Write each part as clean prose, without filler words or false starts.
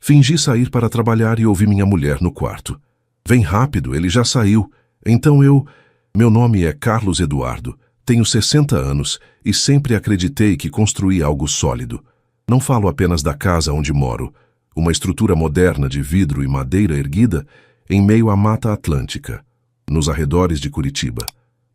Fingi sair para trabalhar e ouvi minha mulher no quarto. Vem rápido, ele já saiu. Então eu... Meu nome é Carlos Eduardo, tenho 60 anos e sempre acreditei que construí algo sólido. Não falo apenas da casa onde moro, uma estrutura moderna de vidro e madeira erguida em meio à Mata Atlântica, nos arredores de Curitiba,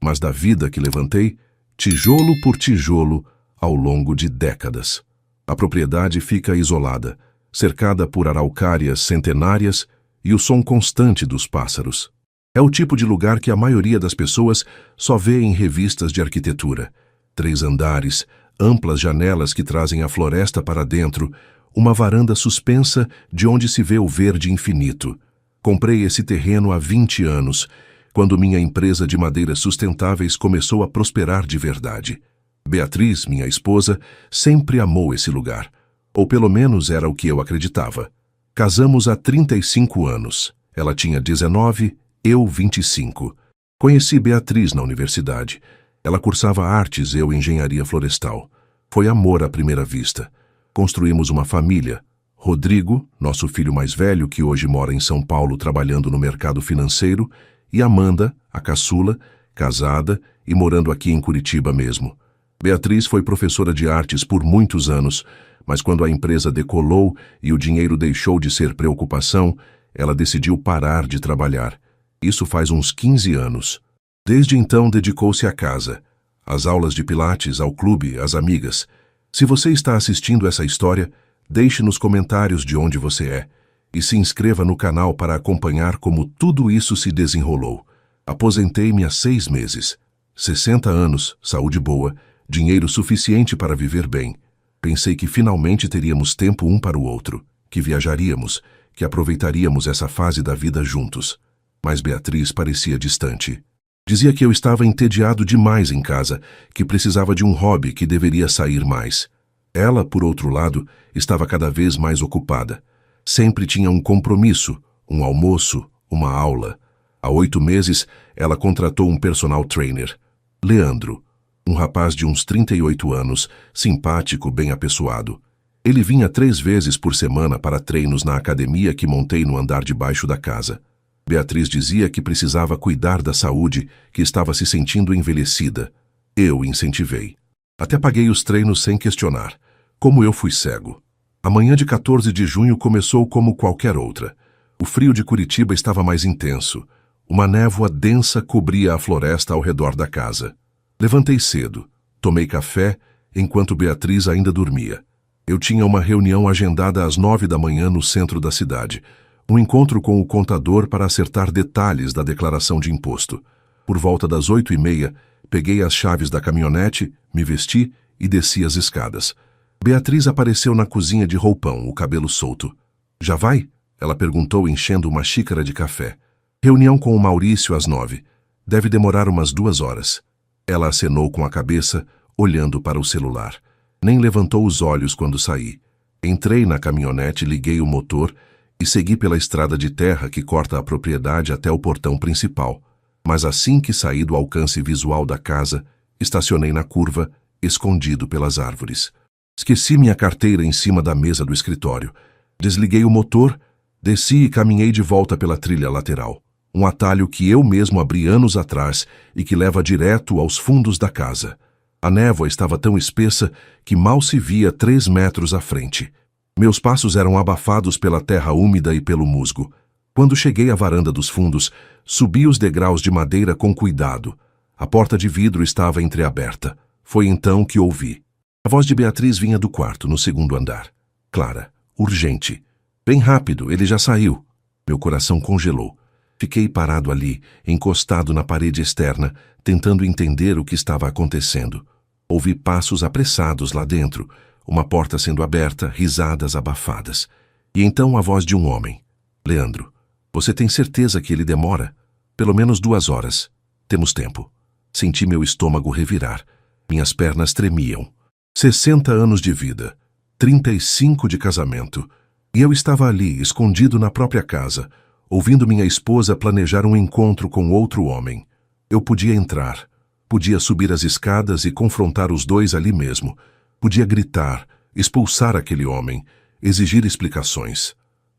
mas da vida que levantei, tijolo por tijolo, ao longo de décadas. A propriedade fica isolada, cercada por araucárias centenárias e o som constante dos pássaros. É o tipo de lugar que a maioria das pessoas só vê em revistas de arquitetura. 3 andares, amplas janelas que trazem a floresta para dentro, uma varanda suspensa de onde se vê o verde infinito. Comprei esse terreno há 20 anos, quando minha empresa de madeiras sustentáveis começou a prosperar de verdade. Beatriz, minha esposa, sempre amou esse lugar, ou pelo menos era o que eu acreditava. Casamos há 35 anos. Ela tinha 19, eu 25. Conheci Beatriz na universidade. Ela cursava artes, eu engenharia florestal. Foi amor à primeira vista. Construímos uma família. Rodrigo, nosso filho mais velho, que hoje mora em São Paulo trabalhando no mercado financeiro, e Amanda, a caçula, casada e morando aqui em Curitiba mesmo. Beatriz foi professora de artes por muitos anos, mas quando a empresa decolou e o dinheiro deixou de ser preocupação, ela decidiu parar de trabalhar. Isso faz uns 15 anos. Desde então dedicou-se à casa, às aulas de pilates, ao clube, às amigas. Se você está assistindo essa história, deixe nos comentários de onde você é e se inscreva no canal para acompanhar como tudo isso se desenrolou. Aposentei-me há 6 meses. 60 anos, saúde boa, dinheiro suficiente para viver bem. Pensei que finalmente teríamos tempo um para o outro, que viajaríamos, que aproveitaríamos essa fase da vida juntos. Mas Beatriz parecia distante. Dizia que eu estava entediado demais em casa, que precisava de um hobby, que deveria sair mais. Ela, por outro lado, estava cada vez mais ocupada. Sempre tinha um compromisso, um almoço, uma aula. Há 8 meses, ela contratou um personal trainer, Leandro, um rapaz de uns 38 anos, simpático, bem apessoado. Ele vinha 3 vezes por semana para treinos na academia que montei no andar de baixo da casa. Beatriz dizia que precisava cuidar da saúde, que estava se sentindo envelhecida. Eu incentivei. Até paguei os treinos sem questionar. Como eu fui cego. A manhã de 14 de junho começou como qualquer outra. O frio de Curitiba estava mais intenso. Uma névoa densa cobria a floresta ao redor da casa. Levantei cedo. Tomei café, enquanto Beatriz ainda dormia. Eu tinha uma reunião agendada às 9 da manhã no centro da cidade. Um encontro com o contador para acertar detalhes da declaração de imposto. Por volta das 8h30, peguei as chaves da caminhonete, me vesti e desci as escadas. Beatriz apareceu na cozinha de roupão, o cabelo solto. Já vai? Ela perguntou, enchendo uma xícara de café. Reunião com o Maurício às 9. Deve demorar umas 2 horas. Ela acenou com a cabeça, olhando para o celular. Nem levantou os olhos quando saí. Entrei na caminhonete, liguei o motor e segui pela estrada de terra que corta a propriedade até o portão principal. Mas assim que saí do alcance visual da casa, estacionei na curva, escondido pelas árvores. Esqueci minha carteira em cima da mesa do escritório. Desliguei o motor, desci e caminhei de volta pela trilha lateral. Um atalho que eu mesmo abri anos atrás e que leva direto aos fundos da casa. A névoa estava tão espessa que mal se via 3 metros à frente. Meus passos eram abafados pela terra úmida e pelo musgo. Quando cheguei à varanda dos fundos, subi os degraus de madeira com cuidado. A porta de vidro estava entreaberta. Foi então que ouvi. A voz de Beatriz vinha do quarto, no 2º andar. Clara, urgente. Bem rápido, ele já saiu. Meu coração congelou. Fiquei parado ali, encostado na parede externa, tentando entender o que estava acontecendo. Ouvi passos apressados lá dentro, uma porta sendo aberta, risadas abafadas. E então a voz de um homem. Leandro, você tem certeza que ele demora? Pelo menos 2 horas. Temos tempo. Senti meu estômago revirar. Minhas pernas tremiam. 60 anos de vida. 35 de casamento. E eu estava ali, escondido na própria casa, ouvindo minha esposa planejar um encontro com outro homem. Eu podia entrar. Podia subir as escadas e confrontar os dois ali mesmo. Podia gritar, expulsar aquele homem, exigir explicações.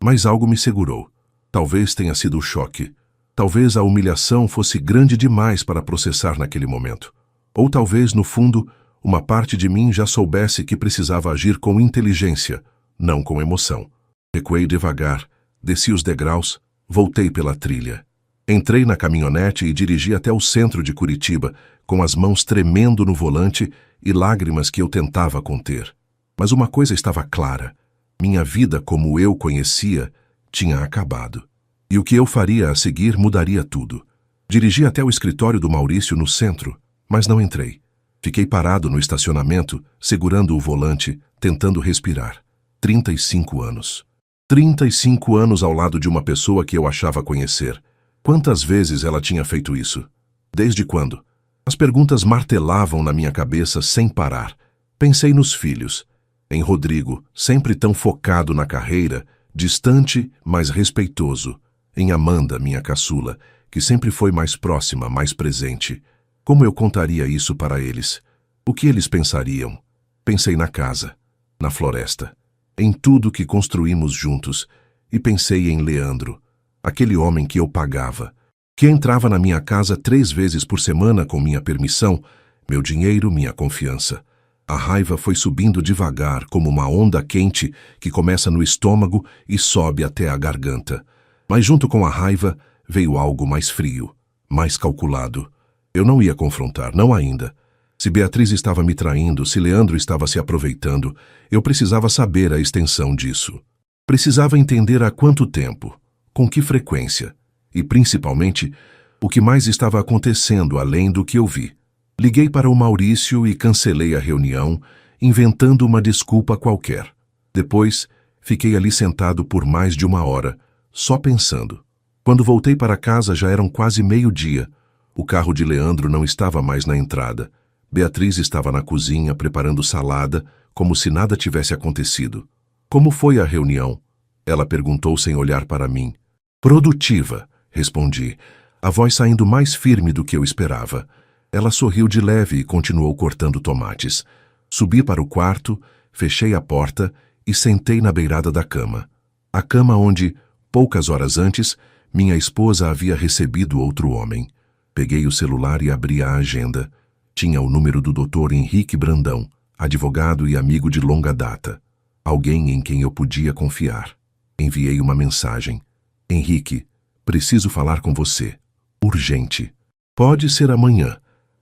Mas algo me segurou. Talvez tenha sido o choque. Talvez a humilhação fosse grande demais para processar naquele momento. Ou talvez, no fundo, uma parte de mim já soubesse que precisava agir com inteligência, não com emoção. Recuei devagar, desci os degraus, voltei pela trilha. Entrei na caminhonete e dirigi até o centro de Curitiba, com as mãos tremendo no volante e lágrimas que eu tentava conter. Mas uma coisa estava clara: minha vida como eu conhecia tinha acabado. E o que eu faria a seguir mudaria tudo. Dirigi até o escritório do Maurício no centro, mas não entrei. Fiquei parado no estacionamento, segurando o volante, tentando respirar. 35 anos. 35 anos ao lado de uma pessoa que eu achava conhecer. Quantas vezes ela tinha feito isso? Desde quando? As perguntas martelavam na minha cabeça sem parar. Pensei nos filhos. Em Rodrigo, sempre tão focado na carreira, distante, mas respeitoso. Em Amanda, minha caçula, que sempre foi mais próxima, mais presente. Como eu contaria isso para eles? O que eles pensariam? Pensei na casa, na floresta, em tudo que construímos juntos, e pensei em Leandro, aquele homem que eu pagava, que entrava na minha casa 3 vezes por semana com minha permissão, meu dinheiro, minha confiança. A raiva foi subindo devagar, como uma onda quente que começa no estômago e sobe até a garganta. Mas junto com a raiva veio algo mais frio, mais calculado. Eu não ia confrontar, não ainda. Se Beatriz estava me traindo, se Leandro estava se aproveitando, eu precisava saber a extensão disso. Precisava entender há quanto tempo, com que frequência, e principalmente, o que mais estava acontecendo além do que eu vi. Liguei para o Maurício e cancelei a reunião, inventando uma desculpa qualquer. Depois, fiquei ali sentado por mais de 1 hora, só pensando. Quando voltei para casa já eram quase 12:30. O carro de Leandro não estava mais na entrada. Beatriz estava na cozinha preparando salada, como se nada tivesse acontecido. Como foi a reunião? Ela perguntou sem olhar para mim. Produtiva, respondi, a voz saindo mais firme do que eu esperava. Ela sorriu de leve e continuou cortando tomates. Subi para o quarto, fechei a porta e sentei na beirada da cama. A cama onde, poucas horas antes, minha esposa havia recebido outro homem. Peguei o celular e abri a agenda. Tinha o número do Dr. Henrique Brandão, advogado e amigo de longa data. Alguém em quem eu podia confiar. Enviei uma mensagem. Henrique, preciso falar com você. Urgente. Pode ser amanhã.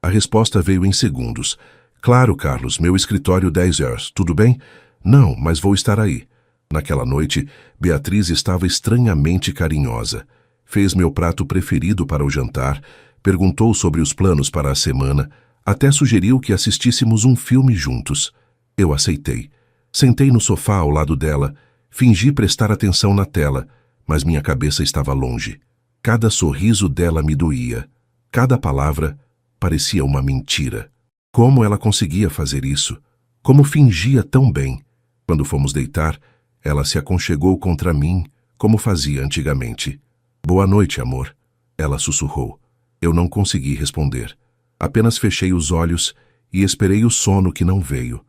A resposta veio em segundos. Claro, Carlos, meu escritório 10 horas. Tudo bem? Não, mas vou estar aí. Naquela noite, Beatriz estava estranhamente carinhosa. Fez meu prato preferido para o jantar, perguntou sobre os planos para a semana, até sugeriu que assistíssemos um filme juntos. Eu aceitei. Sentei no sofá ao lado dela, fingi prestar atenção na tela, mas minha cabeça estava longe. Cada sorriso dela me doía. Cada palavra parecia uma mentira. Como ela conseguia fazer isso? Como fingia tão bem? Quando fomos deitar, ela se aconchegou contra mim, como fazia antigamente. Boa noite, amor. Ela sussurrou. Eu não consegui responder. Apenas fechei os olhos e esperei o sono que não veio.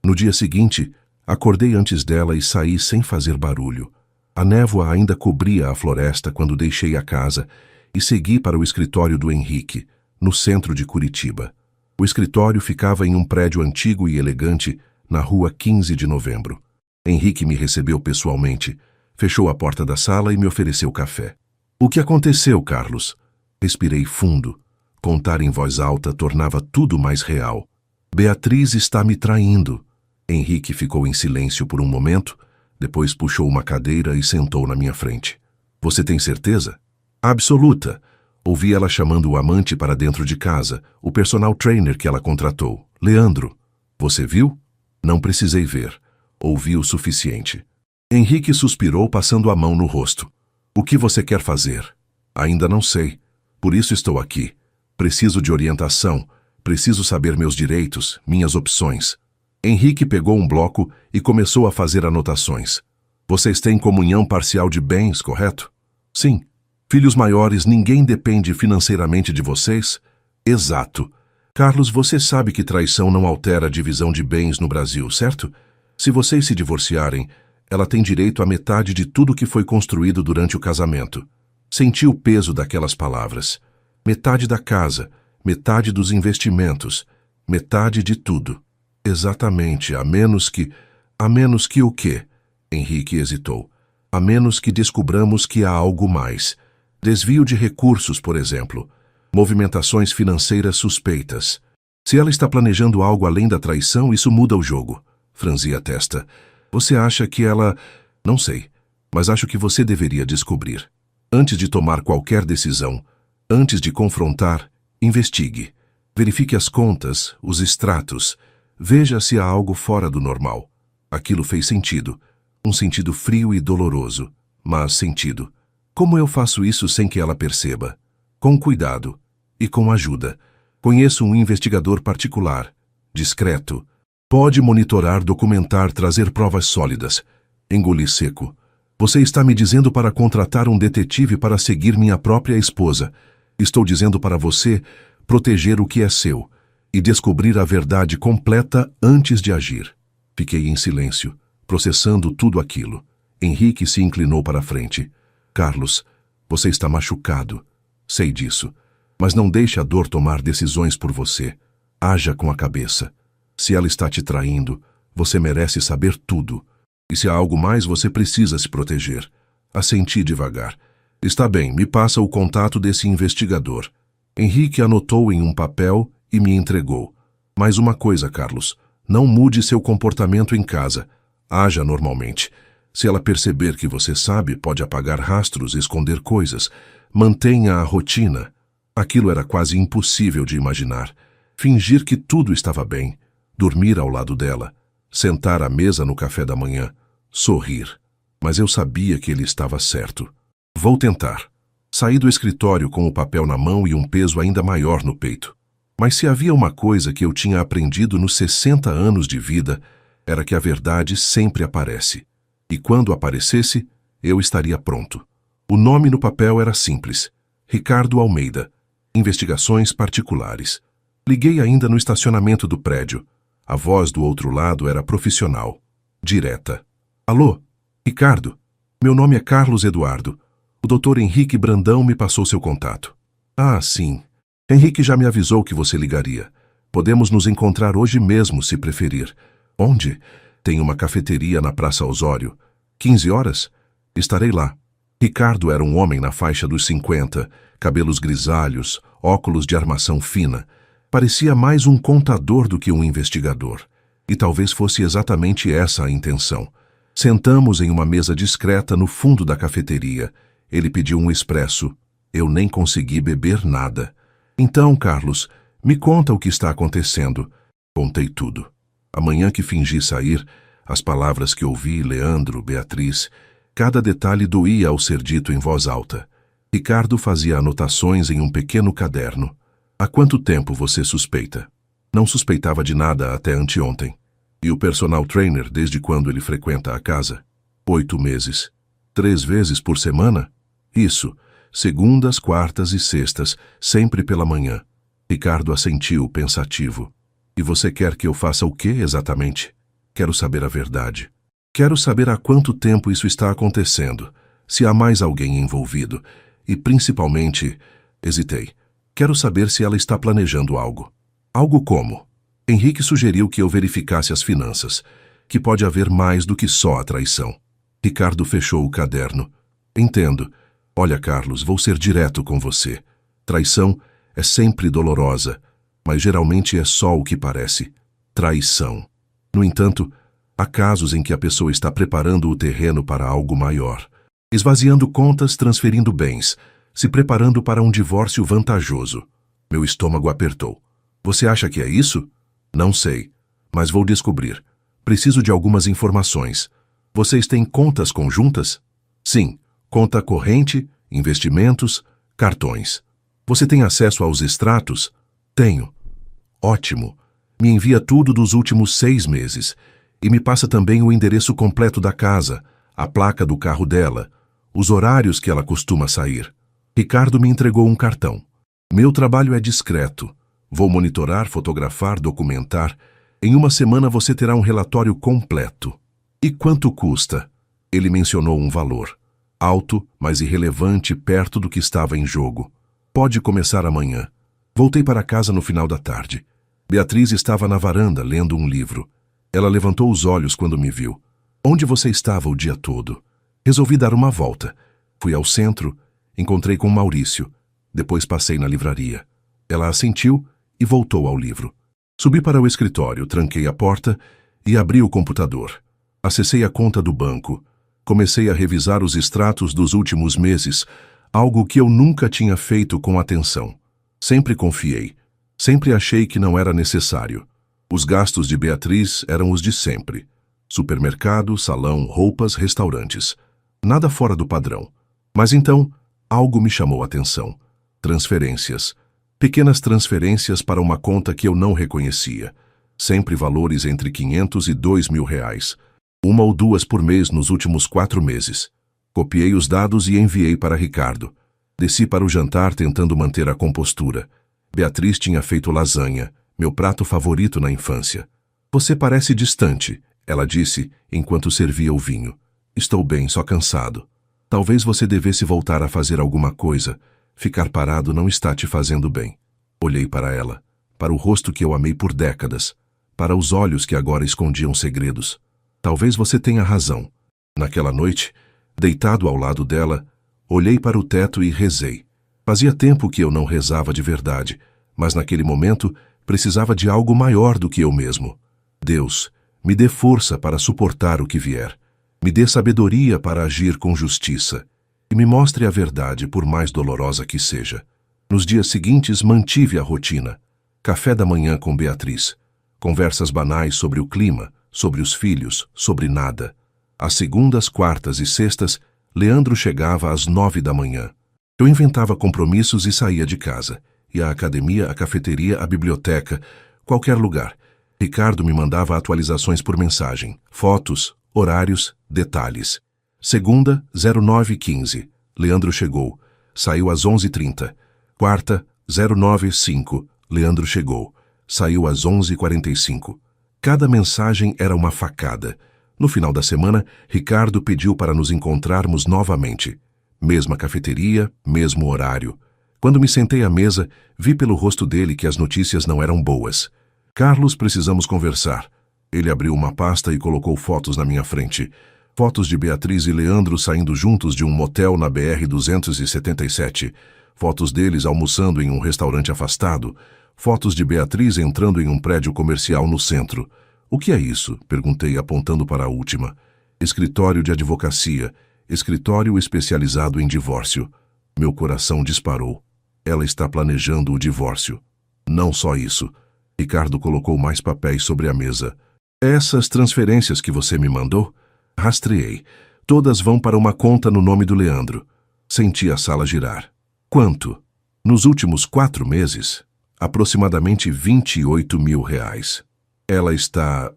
No dia seguinte, acordei antes dela e saí sem fazer barulho. A névoa ainda cobria a floresta quando deixei a casa e segui para o escritório do Henrique, no centro de Curitiba. O escritório ficava em um prédio antigo e elegante, na rua 15 de Novembro. Henrique me recebeu pessoalmente, fechou a porta da sala e me ofereceu café. O que aconteceu, Carlos? Respirei fundo. Contar em voz alta tornava tudo mais real. Beatriz está me traindo. Henrique ficou em silêncio por um momento, depois puxou uma cadeira e sentou na minha frente. Você tem certeza? Absoluta. Ouvi ela chamando o amante para dentro de casa, o personal trainer que ela contratou. Leandro. Você viu? Não precisei ver. Ouvi o suficiente. Henrique suspirou, passando a mão no rosto. O que você quer fazer? Ainda não sei. Por isso estou aqui. Preciso de orientação. Preciso saber meus direitos, minhas opções. Henrique pegou um bloco e começou a fazer anotações. Vocês têm comunhão parcial de bens, correto? Sim. Filhos maiores, ninguém depende financeiramente de vocês? Exato. Carlos, você sabe que traição não altera a divisão de bens no Brasil, certo? Se vocês se divorciarem, Ela tem direito à metade de tudo que foi construído durante o casamento. Senti o peso daquelas palavras. Metade da casa, metade dos investimentos, metade de tudo. Exatamente, a menos que... A menos que o quê? Henrique hesitou. A menos que descubramos que há algo mais. Desvio de recursos, por exemplo. Movimentações financeiras suspeitas. Se ela está planejando algo além da traição, isso muda o jogo. Franzi a testa. Você acha que ela... Não sei, mas acho que você deveria descobrir. Antes de tomar qualquer decisão, antes de confrontar, investigue. Verifique as contas, os extratos. Veja se há algo fora do normal. Aquilo fez sentido. Um sentido frio e doloroso, mas sentido. Como eu faço isso sem que ela perceba? Com cuidado e com ajuda. Conheço um investigador particular, discreto. Pode monitorar, documentar, trazer provas sólidas. Engoli seco. Você está me dizendo para contratar um detetive para seguir minha própria esposa. Estou dizendo para você proteger o que é seu e descobrir a verdade completa antes de agir. Fiquei em silêncio, processando tudo aquilo. Henrique se inclinou para a frente. Carlos, você está machucado. Sei disso. Mas não deixe a dor tomar decisões por você. Haja com a cabeça. Se ela está te traindo, você merece saber tudo. E se há algo mais, você precisa se proteger. Assenti devagar. Está bem, me passa o contato desse investigador. Henrique anotou em um papel e me entregou. Mais uma coisa, Carlos. Não mude seu comportamento em casa. Haja normalmente. Se ela perceber que você sabe, pode apagar rastros, esconder coisas. Mantenha a rotina. Aquilo era quase impossível de imaginar. Fingir que tudo estava bem. Dormir ao lado dela. Sentar à mesa no café da manhã. Sorrir. Mas eu sabia que ele estava certo. Vou tentar. Saí do escritório com o papel na mão e um peso ainda maior no peito. Mas se havia uma coisa que eu tinha aprendido nos 60 anos de vida, era que a verdade sempre aparece. E quando aparecesse, eu estaria pronto. O nome no papel era simples. Ricardo Almeida. Investigações particulares. Liguei ainda no estacionamento do prédio. A voz do outro lado era profissional. Direta. Alô? Ricardo? Meu nome é Carlos Eduardo. O Dr. Henrique Brandão me passou seu contato. Ah, sim. Henrique já me avisou que você ligaria. Podemos nos encontrar hoje mesmo, se preferir. Onde? Tem uma cafeteria na Praça Osório. 15 horas? Estarei lá. Ricardo era um homem na faixa dos 50, cabelos grisalhos, óculos de armação fina. Parecia mais um contador do que um investigador. E talvez fosse exatamente essa a intenção. Sentamos em uma mesa discreta no fundo da cafeteria. Ele pediu um expresso. Eu nem consegui beber nada. Então, Carlos, me conta o que está acontecendo. Contei tudo. Amanhã que fingi sair, as palavras que ouvi, Leandro, Beatriz, cada detalhe doía ao ser dito em voz alta. Ricardo fazia anotações em um pequeno caderno. Há quanto tempo você suspeita? Não suspeitava de nada até anteontem. E o personal trainer, desde quando ele frequenta a casa? 8 meses. 3 vezes por semana? Isso. Segundas, quartas e sextas, sempre pela manhã. Ricardo assentiu, pensativo. E você quer que eu faça o quê exatamente? Quero saber a verdade. Quero saber há quanto tempo isso está acontecendo, se há mais alguém envolvido, e principalmente, hesitei, quero saber se ela está planejando algo. Algo como? Henrique sugeriu que eu verificasse as finanças, que pode haver mais do que só a traição. Ricardo fechou o caderno. Entendo. Olha, Carlos, vou ser direto com você. Traição é sempre dolorosa, mas geralmente é só o que parece. Traição. No entanto, há casos em que a pessoa está preparando o terreno para algo maior, esvaziando contas, transferindo bens, se preparando para um divórcio vantajoso. Meu estômago apertou. Você acha que é isso? Não sei, mas vou descobrir. Preciso de algumas informações. Vocês têm contas conjuntas? Sim. Conta corrente, investimentos, cartões. Você tem acesso aos extratos? Tenho. Ótimo. Me envia tudo dos últimos 6 meses. E me passa também o endereço completo da casa, a placa do carro dela, os horários que ela costuma sair. Ricardo me entregou um cartão. Meu trabalho é discreto. Vou monitorar, fotografar, documentar. Em uma semana você terá um relatório completo. E quanto custa? Ele mencionou um valor. Alto, mas irrelevante perto do que estava em jogo. Pode começar amanhã. Voltei para casa no final da tarde. Beatriz estava na varanda lendo um livro. Ela levantou os olhos quando me viu. Onde você estava o dia todo? Resolvi dar uma volta. Fui ao centro, encontrei com Maurício. Depois passei na livraria. Ela assentiu e voltou ao livro. Subi para o escritório, tranquei a porta e abri o computador. Acessei a conta do banco. Comecei a revisar os extratos dos últimos meses, algo que eu nunca tinha feito com atenção. Sempre confiei. Sempre achei que não era necessário. Os gastos de Beatriz eram os de sempre. Supermercado, salão, roupas, restaurantes. Nada fora do padrão. Mas então, algo me chamou a atenção. Transferências. Pequenas transferências para uma conta que eu não reconhecia. Sempre valores entre 500 e 2.000 reais. 1 ou 2 por mês nos últimos 4 meses. Copiei os dados e enviei para Ricardo. Desci para o jantar tentando manter a compostura. Beatriz tinha feito lasanha, meu prato favorito na infância. Você parece distante, ela disse enquanto servia o vinho. Estou bem, só cansado. Talvez você devesse voltar a fazer alguma coisa. Ficar parado não está te fazendo bem. Olhei para ela, para o rosto que eu amei por décadas, para os olhos que agora escondiam segredos. Talvez você tenha razão. Naquela noite, deitado ao lado dela, olhei para o teto e rezei. Fazia tempo que eu não rezava de verdade, mas naquele momento precisava de algo maior do que eu mesmo. Deus, me dê força para suportar o que vier. Me dê sabedoria para agir com justiça. E me mostre a verdade, por mais dolorosa que seja. Nos dias seguintes, mantive a rotina. Café da manhã com Beatriz. Conversas banais sobre o clima, sobre os filhos, sobre nada. Às segundas, quartas e sextas, Leandro chegava às 9 da manhã. Eu inventava compromissos e saía de casa. Ia à academia, à cafeteria, à biblioteca, qualquer lugar. Ricardo me mandava atualizações por mensagem, fotos, horários, detalhes. Segunda, 09h15. Leandro chegou. Saiu às 11h30. Quarta, 09h05. Leandro chegou. Saiu às 11h45. Cada mensagem era uma facada. No final da semana, Ricardo pediu para nos encontrarmos novamente. Mesma cafeteria, mesmo horário. Quando me sentei à mesa, vi pelo rosto dele que as notícias não eram boas. Carlos, precisamos conversar. Ele abriu uma pasta e colocou fotos na minha frente. Fotos de Beatriz e Leandro saindo juntos de um motel na BR-277. Fotos deles almoçando em um restaurante afastado. Fotos de Beatriz entrando em um prédio comercial no centro. O que é isso? Perguntei, apontando para a última. Escritório de advocacia. Escritório especializado em divórcio. Meu coração disparou. Ela está planejando o divórcio. Não só isso. Ricardo colocou mais papéis sobre a mesa. Essas transferências que você me mandou? Rastreei. Todas vão para uma conta no nome do Leandro. Senti a sala girar. Quanto? Nos últimos 4 meses? Aproximadamente 28.000 reais. Ela está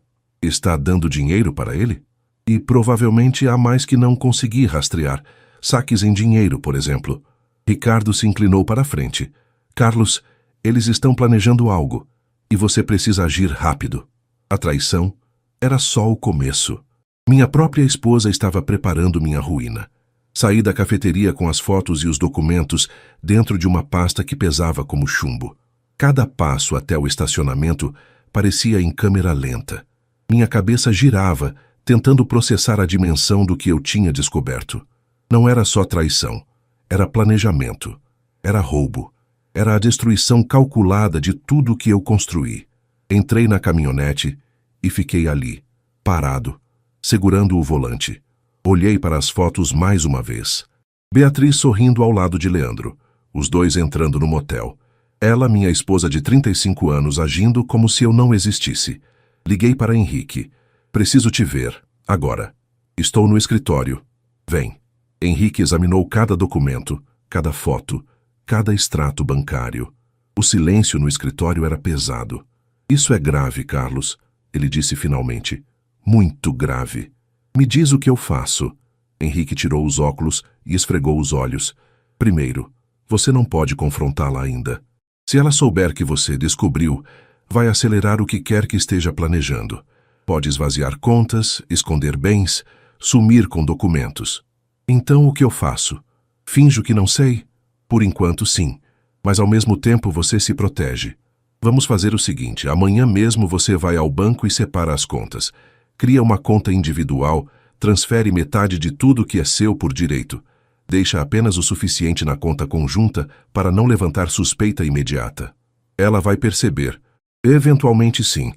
dando dinheiro para ele? E provavelmente há mais que não consegui rastrear. Saques em dinheiro, por exemplo. Ricardo se inclinou para a frente. Carlos, eles estão planejando algo. E você precisa agir rápido. A traição era só o começo. Minha própria esposa estava preparando minha ruína. Saí da cafeteria com as fotos e os documentos dentro de uma pasta que pesava como chumbo. Cada passo até o estacionamento parecia em câmera lenta. Minha cabeça girava, tentando processar a dimensão do que eu tinha descoberto. Não era só traição, era planejamento, era roubo, era a destruição calculada de tudo que eu construí. Entrei na caminhonete e fiquei ali, parado, segurando o volante. Olhei para as fotos mais uma vez. Beatriz sorrindo ao lado de Leandro, os dois entrando no motel. Ela, minha esposa de 35 anos, agindo como se eu não existisse. Liguei para Henrique. Preciso te ver, agora. Estou no escritório. Vem. Henrique examinou cada documento, cada foto, cada extrato bancário. O silêncio no escritório era pesado. Isso é grave, Carlos, ele disse finalmente. Muito grave. Me diz o que eu faço. Henrique tirou os óculos e esfregou os olhos. Primeiro, você não pode confrontá-la ainda. Se ela souber que você descobriu, vai acelerar o que quer que esteja planejando. Pode esvaziar contas, esconder bens, sumir com documentos. Então o que eu faço? Finjo que não sei? Por enquanto, sim. Mas ao mesmo tempo você se protege. Vamos fazer o seguinte, amanhã mesmo você vai ao banco e separa as contas. Cria uma conta individual, transfere metade de tudo que é seu por direito. Deixa apenas o suficiente na conta conjunta para não levantar suspeita imediata. Ela vai perceber. Eventualmente sim,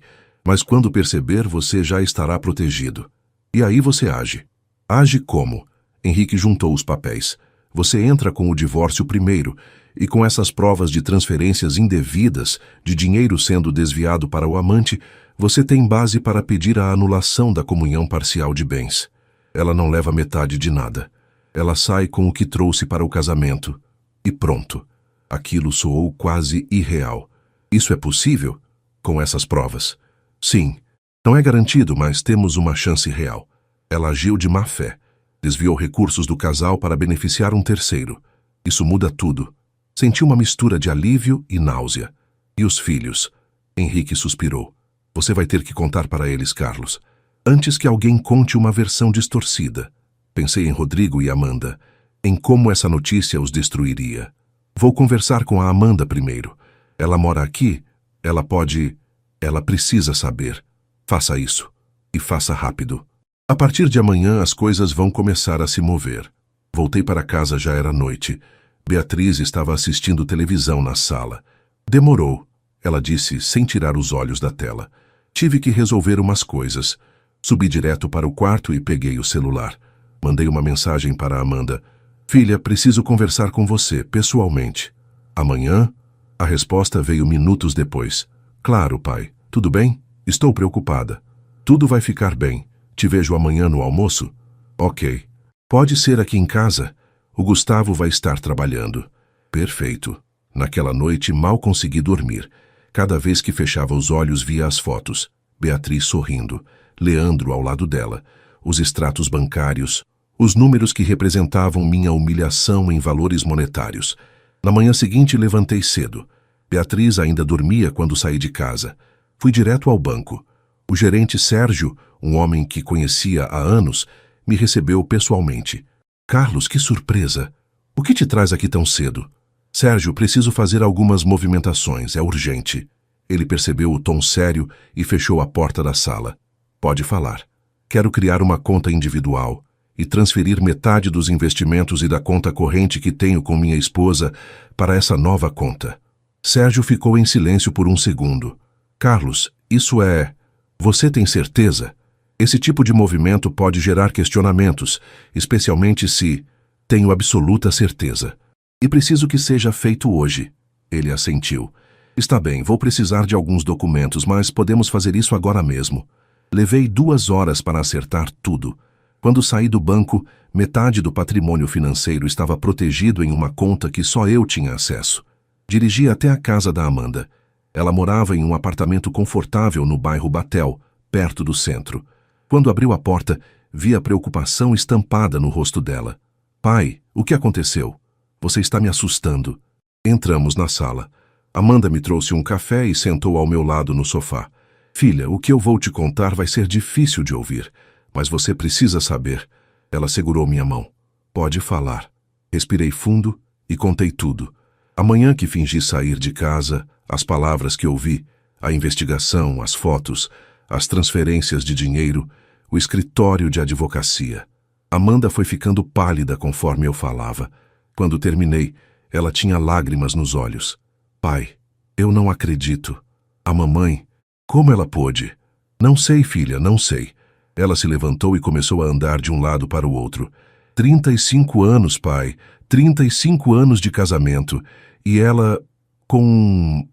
mas quando perceber você já estará protegido. E aí você age. Age como? Henrique juntou os papéis. Você entra com o divórcio primeiro, e com essas provas de transferências indevidas, de dinheiro sendo desviado para o amante, você tem base para pedir a anulação da comunhão parcial de bens. Ela não leva metade de nada. Ela sai com o que trouxe para o casamento. E pronto. Aquilo soou quase irreal. Isso é possível? Com essas provas? Sim. Não é garantido, mas temos uma chance real. Ela agiu de má fé. Desviou recursos do casal para beneficiar um terceiro. Isso muda tudo. Senti uma mistura de alívio e náusea. E os filhos? Henrique suspirou. Você vai ter que contar para eles, Carlos. Antes que alguém conte uma versão distorcida. Pensei em Rodrigo e Amanda, em como essa notícia os destruiria. Vou conversar com a Amanda primeiro. Ela mora aqui? Ela precisa saber. Faça isso. E faça rápido. A partir de amanhã as coisas vão começar a se mover. Voltei para casa, já era noite. Beatriz estava assistindo televisão na sala. Demorou, ela disse, sem tirar os olhos da tela. Tive que resolver umas coisas. Subi direto para o quarto e peguei o celular. Mandei uma mensagem para Amanda. Filha, preciso conversar com você, pessoalmente. Amanhã? A resposta veio minutos depois. Claro, pai. Tudo bem? Estou preocupada. Tudo vai ficar bem. Te vejo amanhã no almoço? Ok. Pode ser aqui em casa? O Gustavo vai estar trabalhando. Perfeito. Naquela noite mal consegui dormir. Cada vez que fechava os olhos via as fotos. Beatriz sorrindo. Leandro ao lado dela. Os extratos bancários. Os números que representavam minha humilhação em valores monetários. Na manhã seguinte levantei cedo. Beatriz ainda dormia quando saí de casa. Fui direto ao banco. O gerente Sérgio, um homem que conhecia há anos, me recebeu pessoalmente. Carlos, que surpresa! O que te traz aqui tão cedo? Sérgio, preciso fazer algumas movimentações, é urgente. Ele percebeu o tom sério e fechou a porta da sala. Pode falar. Quero criar uma conta individual e transferir metade dos investimentos e da conta corrente que tenho com minha esposa para essa nova conta. Sérgio ficou em silêncio por um segundo. Carlos, isso é... Você tem certeza? Esse tipo de movimento pode gerar questionamentos, especialmente se... Tenho absoluta certeza. E preciso que seja feito hoje. Ele assentiu. Está bem, vou precisar de alguns documentos, mas podemos fazer isso agora mesmo. Levei 2 horas para acertar tudo. Quando saí do banco, metade do patrimônio financeiro estava protegido em uma conta que só eu tinha acesso. Dirigi até a casa da Amanda. Ela morava em um apartamento confortável no bairro Batel, perto do centro. Quando abriu a porta, vi a preocupação estampada no rosto dela. Pai, o que aconteceu? Você está me assustando. Entramos na sala. Amanda me trouxe um café e sentou ao meu lado no sofá. Filha, o que eu vou te contar vai ser difícil de ouvir, mas você precisa saber. Ela segurou minha mão. Pode falar. Respirei fundo e contei tudo. Amanhã que fingi sair de casa, as palavras que ouvi, a investigação, as fotos, as transferências de dinheiro, o escritório de advocacia. Amanda foi ficando pálida conforme eu falava. Quando terminei, ela tinha lágrimas nos olhos. Pai, eu não acredito. A mamãe, como ela pôde? Não sei, filha, não sei. Ela se levantou e começou a andar de um lado para o outro. 35 anos, pai. 35 anos de casamento. E ela com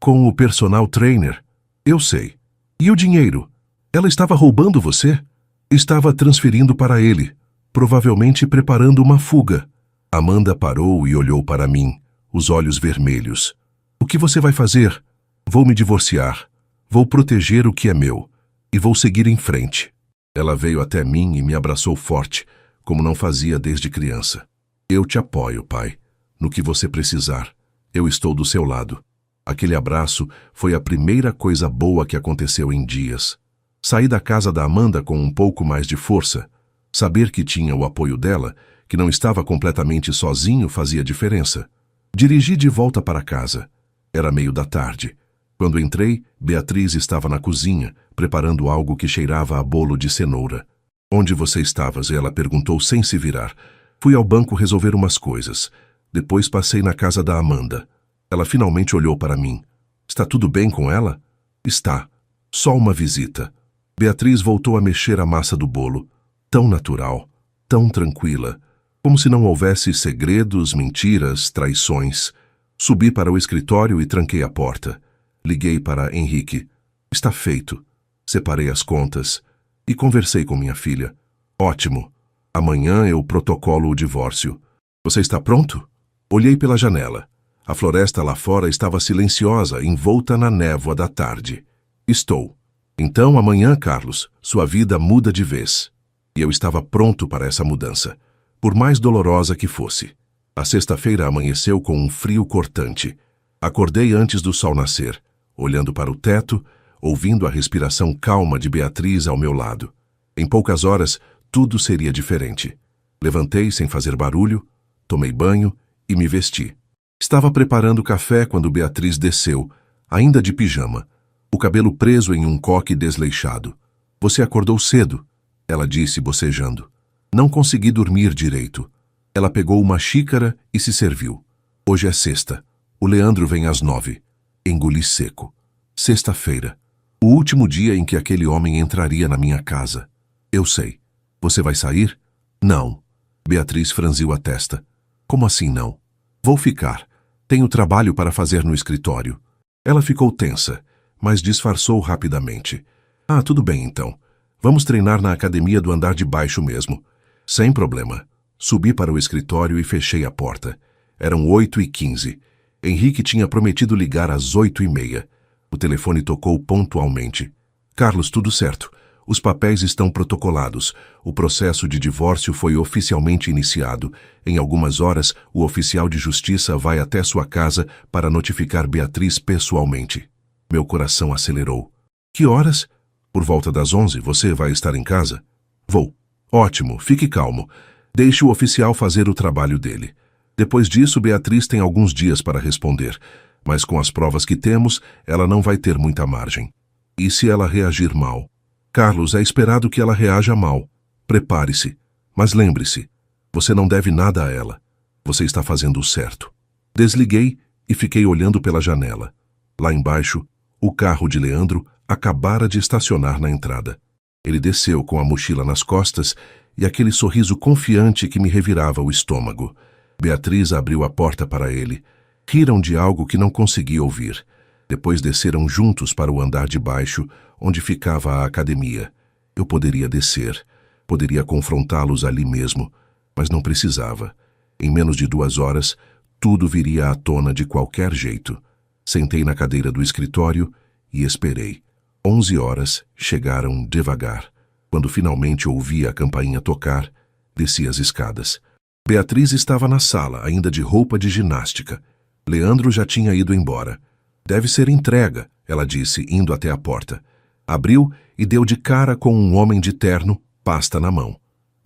o personal trainer. Eu sei. E o dinheiro? Ela estava roubando você? Estava transferindo para ele. Provavelmente preparando uma fuga. Amanda parou e olhou para mim, os olhos vermelhos. O que você vai fazer? Vou me divorciar. Vou proteger o que é meu. E vou seguir em frente. Ela veio até mim e me abraçou forte, como não fazia desde criança. Eu te apoio, pai. No que você precisar, eu estou do seu lado. Aquele abraço foi a primeira coisa boa que aconteceu em dias. Saí da casa da Amanda com um pouco mais de força. Saber que tinha o apoio dela, que não estava completamente sozinho, fazia diferença. Dirigi de volta para casa. Era meio da tarde. Quando entrei, Beatriz estava na cozinha, preparando algo que cheirava a bolo de cenoura. Onde você estavas? Ela perguntou sem se virar. Fui ao banco resolver umas coisas. Depois passei na casa da Amanda. Ela finalmente olhou para mim. Está tudo bem com ela? Está. Só uma visita. Beatriz voltou a mexer a massa do bolo. Tão natural, tão tranquila, como se não houvesse segredos, mentiras, traições. Subi para o escritório e tranquei a porta. Liguei para Henrique. Está feito. Separei as contas e conversei com minha filha. Ótimo. Amanhã eu protocolo o divórcio. Você está pronto? Olhei pela janela. A floresta lá fora estava silenciosa, envolta na névoa da tarde. Estou. Então amanhã, Carlos, sua vida muda de vez. E eu estava pronto para essa mudança, por mais dolorosa que fosse. A sexta-feira amanheceu com um frio cortante. Acordei antes do sol nascer, olhando para o teto, ouvindo a respiração calma de Beatriz ao meu lado. Em poucas horas, tudo seria diferente. Levantei sem fazer barulho, tomei banho e me vesti. Estava preparando café quando Beatriz desceu, ainda de pijama, o cabelo preso em um coque desleixado. Você acordou cedo, ela disse bocejando. Não consegui dormir direito. Ela pegou uma xícara e se serviu. Hoje é sexta. O Leandro vem às 9. Engoli seco. Sexta-feira. O último dia em que aquele homem entraria na minha casa. Eu sei. Você vai sair? Não. Beatriz franziu a testa. Como assim não? Vou ficar. Tenho trabalho para fazer no escritório. Ela ficou tensa, mas disfarçou rapidamente. Ah, tudo bem então. Vamos treinar na academia do andar de baixo mesmo. Sem problema. Subi para o escritório e fechei a porta. Eram 8h15. Henrique tinha prometido ligar às 8h30. O telefone tocou pontualmente. Carlos, tudo certo. Os papéis estão protocolados. O processo de divórcio foi oficialmente iniciado. Em algumas horas, o oficial de justiça vai até sua casa para notificar Beatriz pessoalmente. Meu coração acelerou. Que horas? Por volta das 11, você vai estar em casa? Vou. Ótimo, fique calmo. Deixe o oficial fazer o trabalho dele. Depois disso, Beatriz tem alguns dias para responder. Mas com as provas que temos, ela não vai ter muita margem. E se ela reagir mal? Carlos, é esperado que ela reaja mal. Prepare-se. Mas lembre-se, você não deve nada a ela. Você está fazendo o certo. Desliguei e fiquei olhando pela janela. Lá embaixo, o carro de Leandro acabara de estacionar na entrada. Ele desceu com a mochila nas costas e aquele sorriso confiante que me revirava o estômago. Beatriz abriu a porta para ele. Riram de algo que não consegui ouvir. Depois desceram juntos para o andar de baixo, onde ficava a academia. Eu poderia descer, poderia confrontá-los ali mesmo, mas não precisava. Em menos de 2 horas, tudo viria à tona de qualquer jeito. Sentei na cadeira do escritório e esperei. 11 horas chegaram devagar. Quando finalmente ouvi a campainha tocar, desci as escadas. Beatriz estava na sala, ainda de roupa de ginástica. Leandro já tinha ido embora. Deve ser entrega, ela disse, indo até a porta. Abriu e deu de cara com um homem de terno, pasta na mão.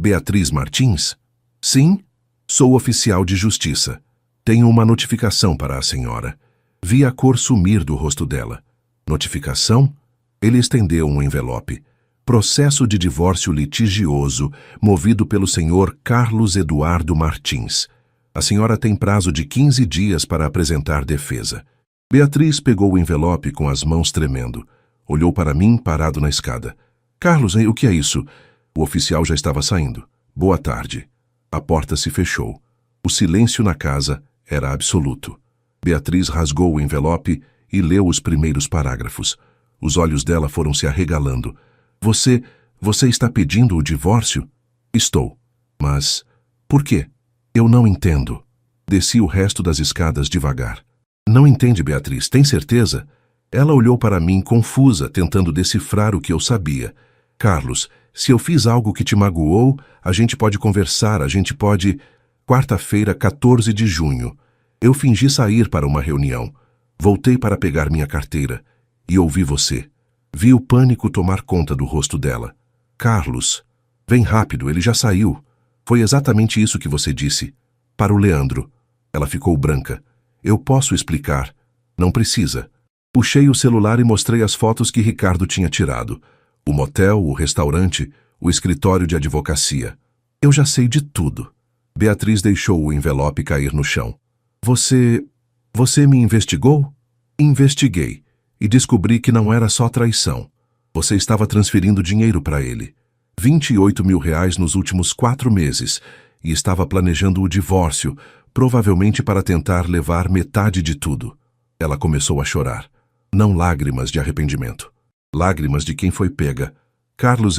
Beatriz Martins? Sim, sou oficial de justiça. Tenho uma notificação para a senhora. Vi a cor sumir do rosto dela. Notificação? Ele estendeu um envelope. Processo de divórcio litigioso, movido pelo senhor Carlos Eduardo Martins. A senhora tem prazo de 15 dias para apresentar defesa. Beatriz pegou o envelope com as mãos tremendo. Olhou para mim, parado na escada. Carlos, o que é isso? O oficial já estava saindo. Boa tarde. A porta se fechou. O silêncio na casa era absoluto. Beatriz rasgou o envelope e leu os primeiros parágrafos. Os olhos dela foram se arregalando. Você está pedindo o divórcio? Estou. Mas por quê? Eu não entendo. Desci o resto das escadas devagar. Não entende, Beatriz, tem certeza? Ela olhou para mim confusa, tentando decifrar o que eu sabia. Carlos, se eu fiz algo que te magoou, a gente pode conversar, a gente pode... Quarta-feira, 14 de junho. Eu fingi sair para uma reunião. Voltei para pegar minha carteira. E ouvi você. Vi o pânico tomar conta do rosto dela. Carlos, Vem rápido, ele já saiu. Foi exatamente isso que você disse. Para o Leandro. Ela ficou branca. Eu posso explicar. Não precisa. Puxei o celular e mostrei as fotos que Ricardo tinha tirado. O motel, o restaurante, o escritório de advocacia. Eu já sei de tudo. Beatriz deixou o envelope cair no chão. Você me investigou? Investiguei. E descobri que não era só traição. Você estava transferindo dinheiro para ele. 28 mil reais nos últimos 4 meses. E estava planejando o divórcio, provavelmente para tentar levar metade de tudo. Ela começou a chorar. Não lágrimas de arrependimento. Lágrimas de quem foi pega. Carlos,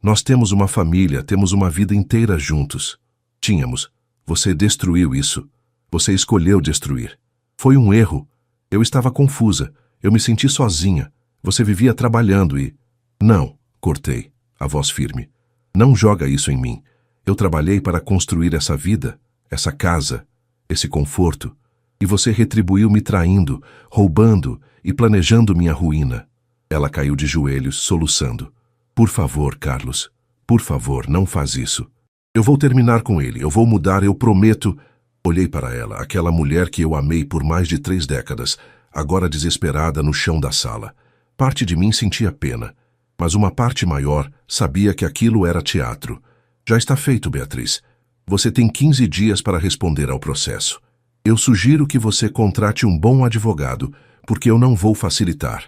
nós temos uma família, temos uma vida inteira juntos. Tínhamos. Você destruiu isso. Você escolheu destruir. Foi um erro. Eu estava confusa. Eu me senti sozinha. Você vivia trabalhando e... Não, cortei, a voz firme. Não joga isso em mim. Eu trabalhei para construir essa vida, essa casa, esse conforto. E você retribuiu me traindo, roubando e planejando minha ruína. Ela caiu de joelhos, soluçando. Por favor, Carlos. Por favor, não faz isso. Eu vou terminar com ele. Eu vou mudar, eu prometo. Olhei para ela, aquela mulher que eu amei por mais de 3 décadas, agora desesperada no chão da sala. Parte de mim sentia pena, mas uma parte maior sabia que aquilo era teatro. Já está feito, Beatriz. Você tem 15 dias para responder ao processo. Eu sugiro que você contrate um bom advogado, porque eu não vou facilitar.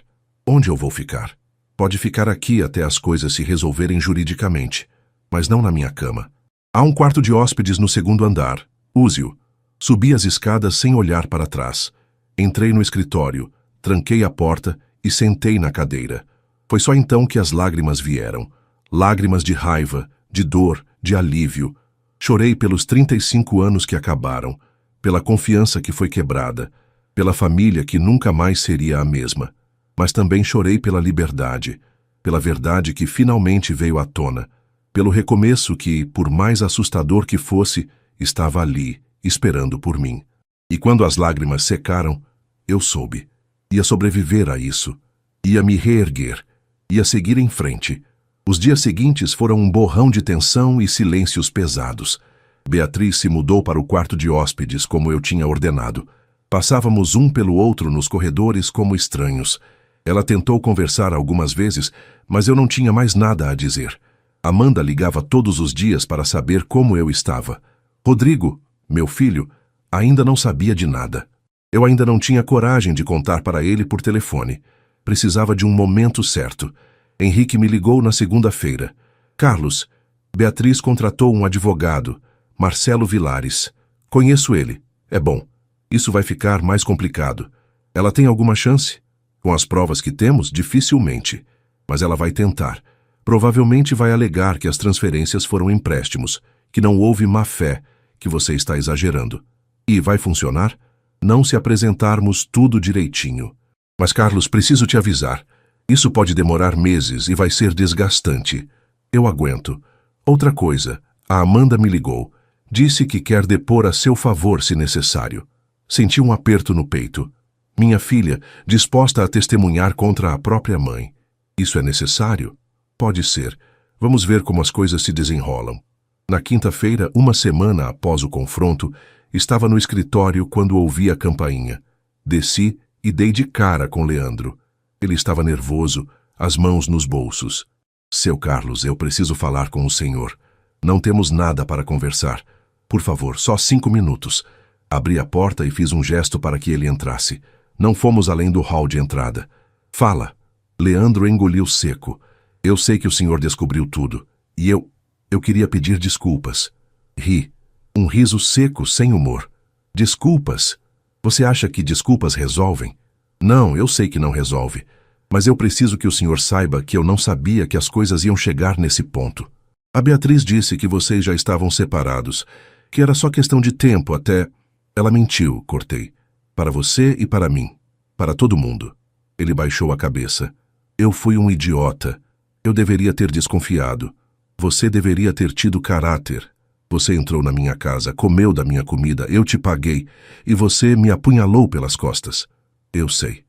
Onde eu vou ficar? Pode ficar aqui até as coisas se resolverem juridicamente, mas não na minha cama. Há um quarto de hóspedes no 2º andar. Use-o. Subi as escadas sem olhar para trás. Entrei no escritório, tranquei a porta e sentei na cadeira. Foi só então que as lágrimas vieram. Lágrimas de raiva, de dor, de alívio. Chorei pelos 35 anos que acabaram, pela confiança que foi quebrada, pela família que nunca mais seria a mesma. Mas também chorei pela liberdade, pela verdade que finalmente veio à tona, pelo recomeço que, por mais assustador que fosse, estava ali, esperando por mim. E quando as lágrimas secaram, eu soube. Ia sobreviver a isso. Ia me reerguer. Ia seguir em frente. Os dias seguintes foram um borrão de tensão e silêncios pesados. Beatriz se mudou para o quarto de hóspedes, como eu tinha ordenado. Passávamos um pelo outro nos corredores como estranhos. Ela tentou conversar algumas vezes, mas eu não tinha mais nada a dizer. Amanda ligava todos os dias para saber como eu estava. Rodrigo, meu filho, ainda não sabia de nada. Eu ainda não tinha coragem de contar para ele por telefone. Precisava de um momento certo. Henrique me ligou na segunda-feira. Carlos, Beatriz contratou um advogado, Marcelo Vilares. Conheço ele. É bom. Isso vai ficar mais complicado. Ela tem alguma chance? Com as provas que temos, dificilmente. Mas ela vai tentar. Provavelmente vai alegar que as transferências foram empréstimos, que não houve má-fé, que você está exagerando. E vai funcionar? Não se apresentarmos tudo direitinho. Mas, Carlos, preciso te avisar. Isso pode demorar meses e vai ser desgastante. Eu aguento. Outra coisa, a Amanda me ligou. Disse que quer depor a seu favor se necessário. Senti um aperto no peito. Minha filha, disposta a testemunhar contra a própria mãe. Isso é necessário? Pode ser. Vamos ver como as coisas se desenrolam. Na quinta-feira, uma semana após o confronto, estava no escritório quando ouvi a campainha. Desci e dei de cara com Leandro. Ele estava nervoso, as mãos nos bolsos. Seu Carlos, eu preciso falar com o senhor. Não temos nada para conversar. Por favor, só 5 minutos. Abri a porta e fiz um gesto para que ele entrasse. Não fomos além do hall de entrada. Fala. Leandro engoliu seco. Eu sei que o senhor descobriu tudo. E eu queria pedir desculpas. Ri. Um riso seco, sem humor. Desculpas? Você acha que desculpas resolvem? Não, eu sei que não resolve. Mas eu preciso que o senhor saiba que eu não sabia que as coisas iam chegar nesse ponto. A Beatriz disse que vocês já estavam separados, que era só questão de tempo até... Ela mentiu, cortei. Para você e para mim. Para todo mundo. Ele baixou a cabeça. Eu fui um idiota. Eu deveria ter desconfiado. Você deveria ter tido caráter. Você entrou na minha casa, comeu da minha comida, eu te paguei, e você me apunhalou pelas costas. Eu sei.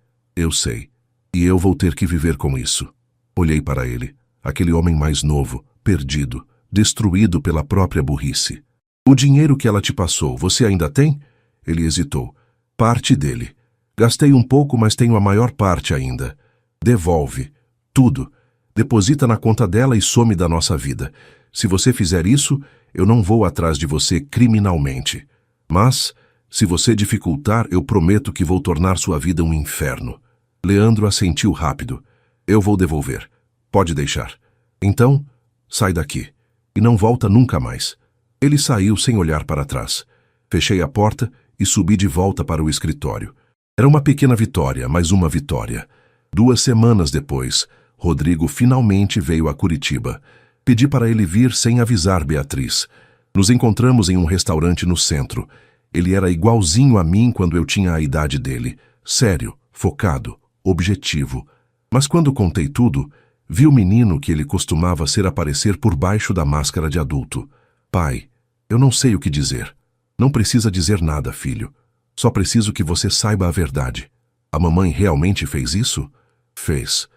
E eu vou ter que viver com isso. Olhei para ele, aquele homem mais novo, perdido, destruído pela própria burrice. O dinheiro que ela te passou, você ainda tem? Ele hesitou. Parte dele. Gastei um pouco, mas tenho a maior parte ainda. Devolve. Tudo. Deposita na conta dela e some da nossa vida. Se você fizer isso, eu não vou atrás de você criminalmente. Mas, se você dificultar, eu prometo que vou tornar sua vida um inferno. Leandro assentiu rápido. Eu vou devolver. Pode deixar. Então, sai daqui. E não volta nunca mais. Ele saiu sem olhar para trás. Fechei a porta e subi de volta para o escritório. Era uma pequena vitória, mas uma vitória. 2 semanas depois, Rodrigo finalmente veio a Curitiba. Pedi para ele vir sem avisar Beatriz. Nos encontramos em um restaurante no centro. Ele era igualzinho a mim quando eu tinha a idade dele. Sério, focado, objetivo. Mas quando contei tudo, vi o menino que ele costumava ser aparecer por baixo da máscara de adulto. Pai, eu não sei o que dizer. Não precisa dizer nada, filho. Só preciso que você saiba a verdade. A mamãe realmente fez isso? Fez.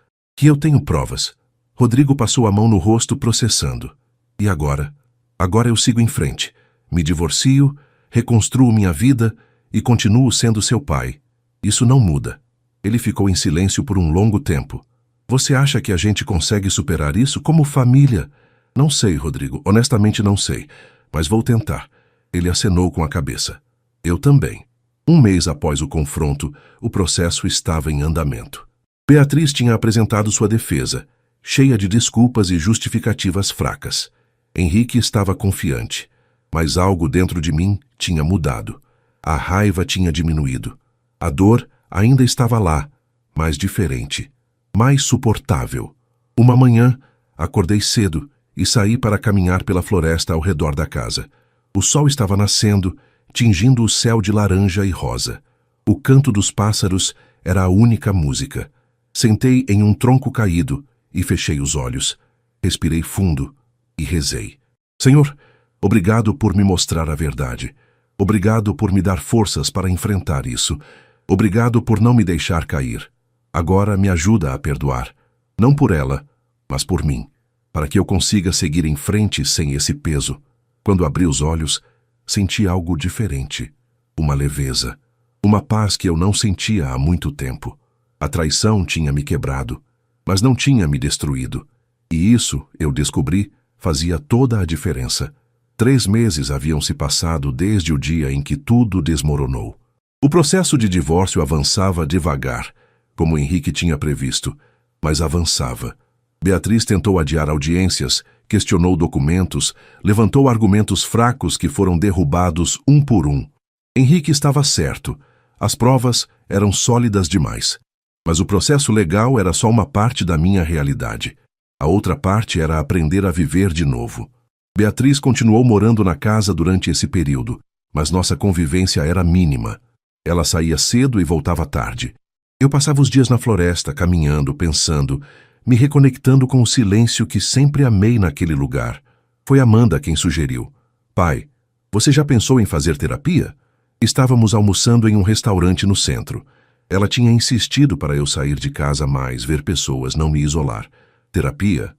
E eu tenho provas. Rodrigo passou a mão no rosto processando. E agora? Agora eu sigo em frente. Me divorcio, reconstruo minha vida e continuo sendo seu pai. Isso não muda. Ele ficou em silêncio por um longo tempo. Você acha que a gente consegue superar isso como família? Não sei, Rodrigo. Honestamente não sei. Mas vou tentar. Ele acenou com a cabeça. Eu também. 1 mês após o confronto, o processo estava em andamento. Beatriz tinha apresentado sua defesa, cheia de desculpas e justificativas fracas. Henrique estava confiante, mas algo dentro de mim tinha mudado. A raiva tinha diminuído. A dor ainda estava lá, mas diferente, mais suportável. Uma manhã, acordei cedo e saí para caminhar pela floresta ao redor da casa. O sol estava nascendo, tingindo o céu de laranja e rosa. O canto dos pássaros era a única música. Sentei em um tronco caído e fechei os olhos. Respirei fundo e rezei. Senhor, obrigado por me mostrar a verdade. Obrigado por me dar forças para enfrentar isso. Obrigado por não me deixar cair. Agora me ajuda a perdoar. Não por ela, mas por mim, para que eu consiga seguir em frente sem esse peso. Quando abri os olhos, senti algo diferente. Uma leveza. Uma paz que eu não sentia há muito tempo. A traição tinha me quebrado, mas não tinha me destruído. E isso, eu descobri, fazia toda a diferença. 3 meses haviam se passado desde o dia em que tudo desmoronou. O processo de divórcio avançava devagar, como Henrique tinha previsto, mas avançava. Beatriz tentou adiar audiências, questionou documentos, levantou argumentos fracos que foram derrubados um por um. Henrique estava certo. As provas eram sólidas demais. Mas o processo legal era só uma parte da minha realidade. A outra parte era aprender a viver de novo. Beatriz continuou morando na casa durante esse período, mas nossa convivência era mínima. Ela saía cedo e voltava tarde. Eu passava os dias na floresta, caminhando, pensando, me reconectando com o silêncio que sempre amei naquele lugar. Foi Amanda quem sugeriu. Pai, você já pensou em fazer terapia? Estávamos almoçando em um restaurante no centro. Ela tinha insistido para eu sair de casa mais, ver pessoas, não me isolar. Terapia?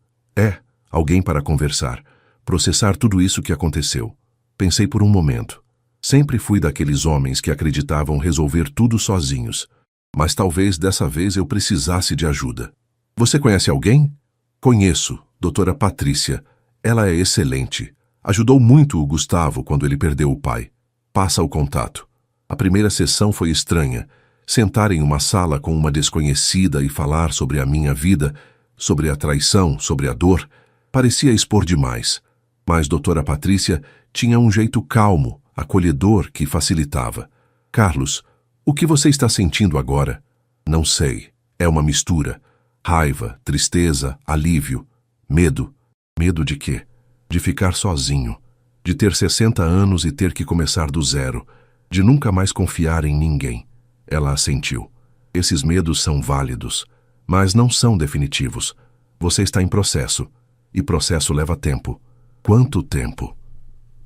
Alguém para conversar, processar tudo isso que aconteceu. Pensei por um momento. Sempre fui daqueles homens que acreditavam resolver tudo sozinhos. Mas talvez dessa vez eu precisasse de ajuda. Você conhece alguém? Conheço, doutora Patrícia. Ela é excelente. Ajudou muito o Gustavo quando ele perdeu o pai. Passa o contato. A primeira sessão foi estranha. Sentar em uma sala com uma desconhecida e falar sobre a minha vida, sobre a traição, sobre a dor, parecia expor demais. Mas doutora Patrícia tinha um jeito calmo, acolhedor que facilitava. Carlos, o que você está sentindo agora? Não sei. É uma mistura. Raiva, tristeza, alívio, medo. Medo de quê? De ficar sozinho. De ter 60 anos e ter que começar do zero. De nunca mais confiar em ninguém. Ela assentiu. Esses medos são válidos, mas não são definitivos. Você está em processo. E processo leva tempo. Quanto tempo?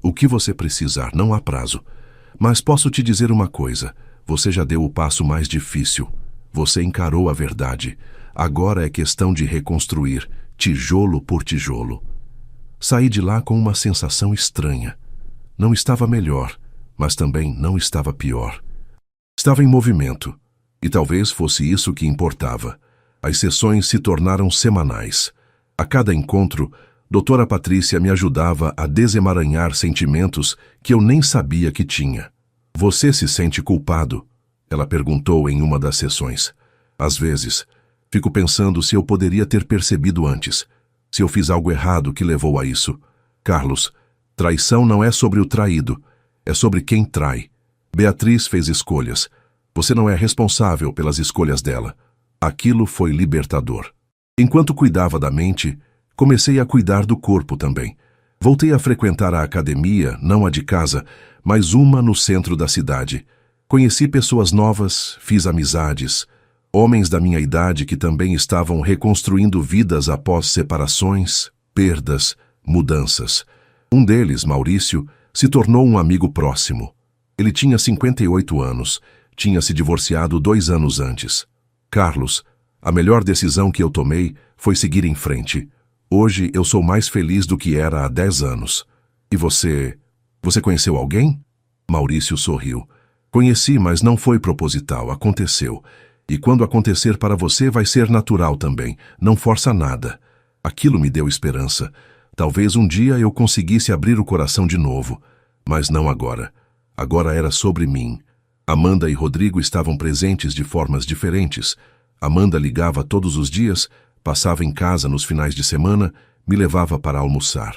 O que você precisar, não há prazo. Mas posso te dizer uma coisa. Você já deu o passo mais difícil. Você encarou a verdade. Agora é questão de reconstruir, tijolo por tijolo. Saí de lá com uma sensação estranha. Não estava melhor, mas também não estava pior. Estava em movimento, e talvez fosse isso que importava. As sessões se tornaram semanais. A cada encontro, doutora Patrícia me ajudava a desemaranhar sentimentos que eu nem sabia que tinha. Você se sente culpado? Ela perguntou em uma das sessões. Às vezes, fico pensando se eu poderia ter percebido antes, se eu fiz algo errado que levou a isso. Carlos, traição não é sobre o traído, é sobre quem trai. Beatriz fez escolhas. Você não é responsável pelas escolhas dela. Aquilo foi libertador. Enquanto cuidava da mente, comecei a cuidar do corpo também. Voltei a frequentar a academia, não a de casa, mas uma no centro da cidade. Conheci pessoas novas, fiz amizades, homens da minha idade que também estavam reconstruindo vidas após separações, perdas, mudanças. Um deles, Maurício, se tornou um amigo próximo. Ele tinha 58 anos, tinha se divorciado 2 anos antes. Carlos, a melhor decisão que eu tomei foi seguir em frente. Hoje eu sou mais feliz do que era há 10 anos. E você? Você conheceu alguém? Maurício sorriu. Conheci, mas não foi proposital, aconteceu. E quando acontecer para você vai ser natural também, não força nada. Aquilo me deu esperança. Talvez um dia eu conseguisse abrir o coração de novo, mas não agora. Agora era sobre mim. Amanda e Rodrigo estavam presentes de formas diferentes. Amanda ligava todos os dias, passava em casa nos finais de semana, me levava para almoçar.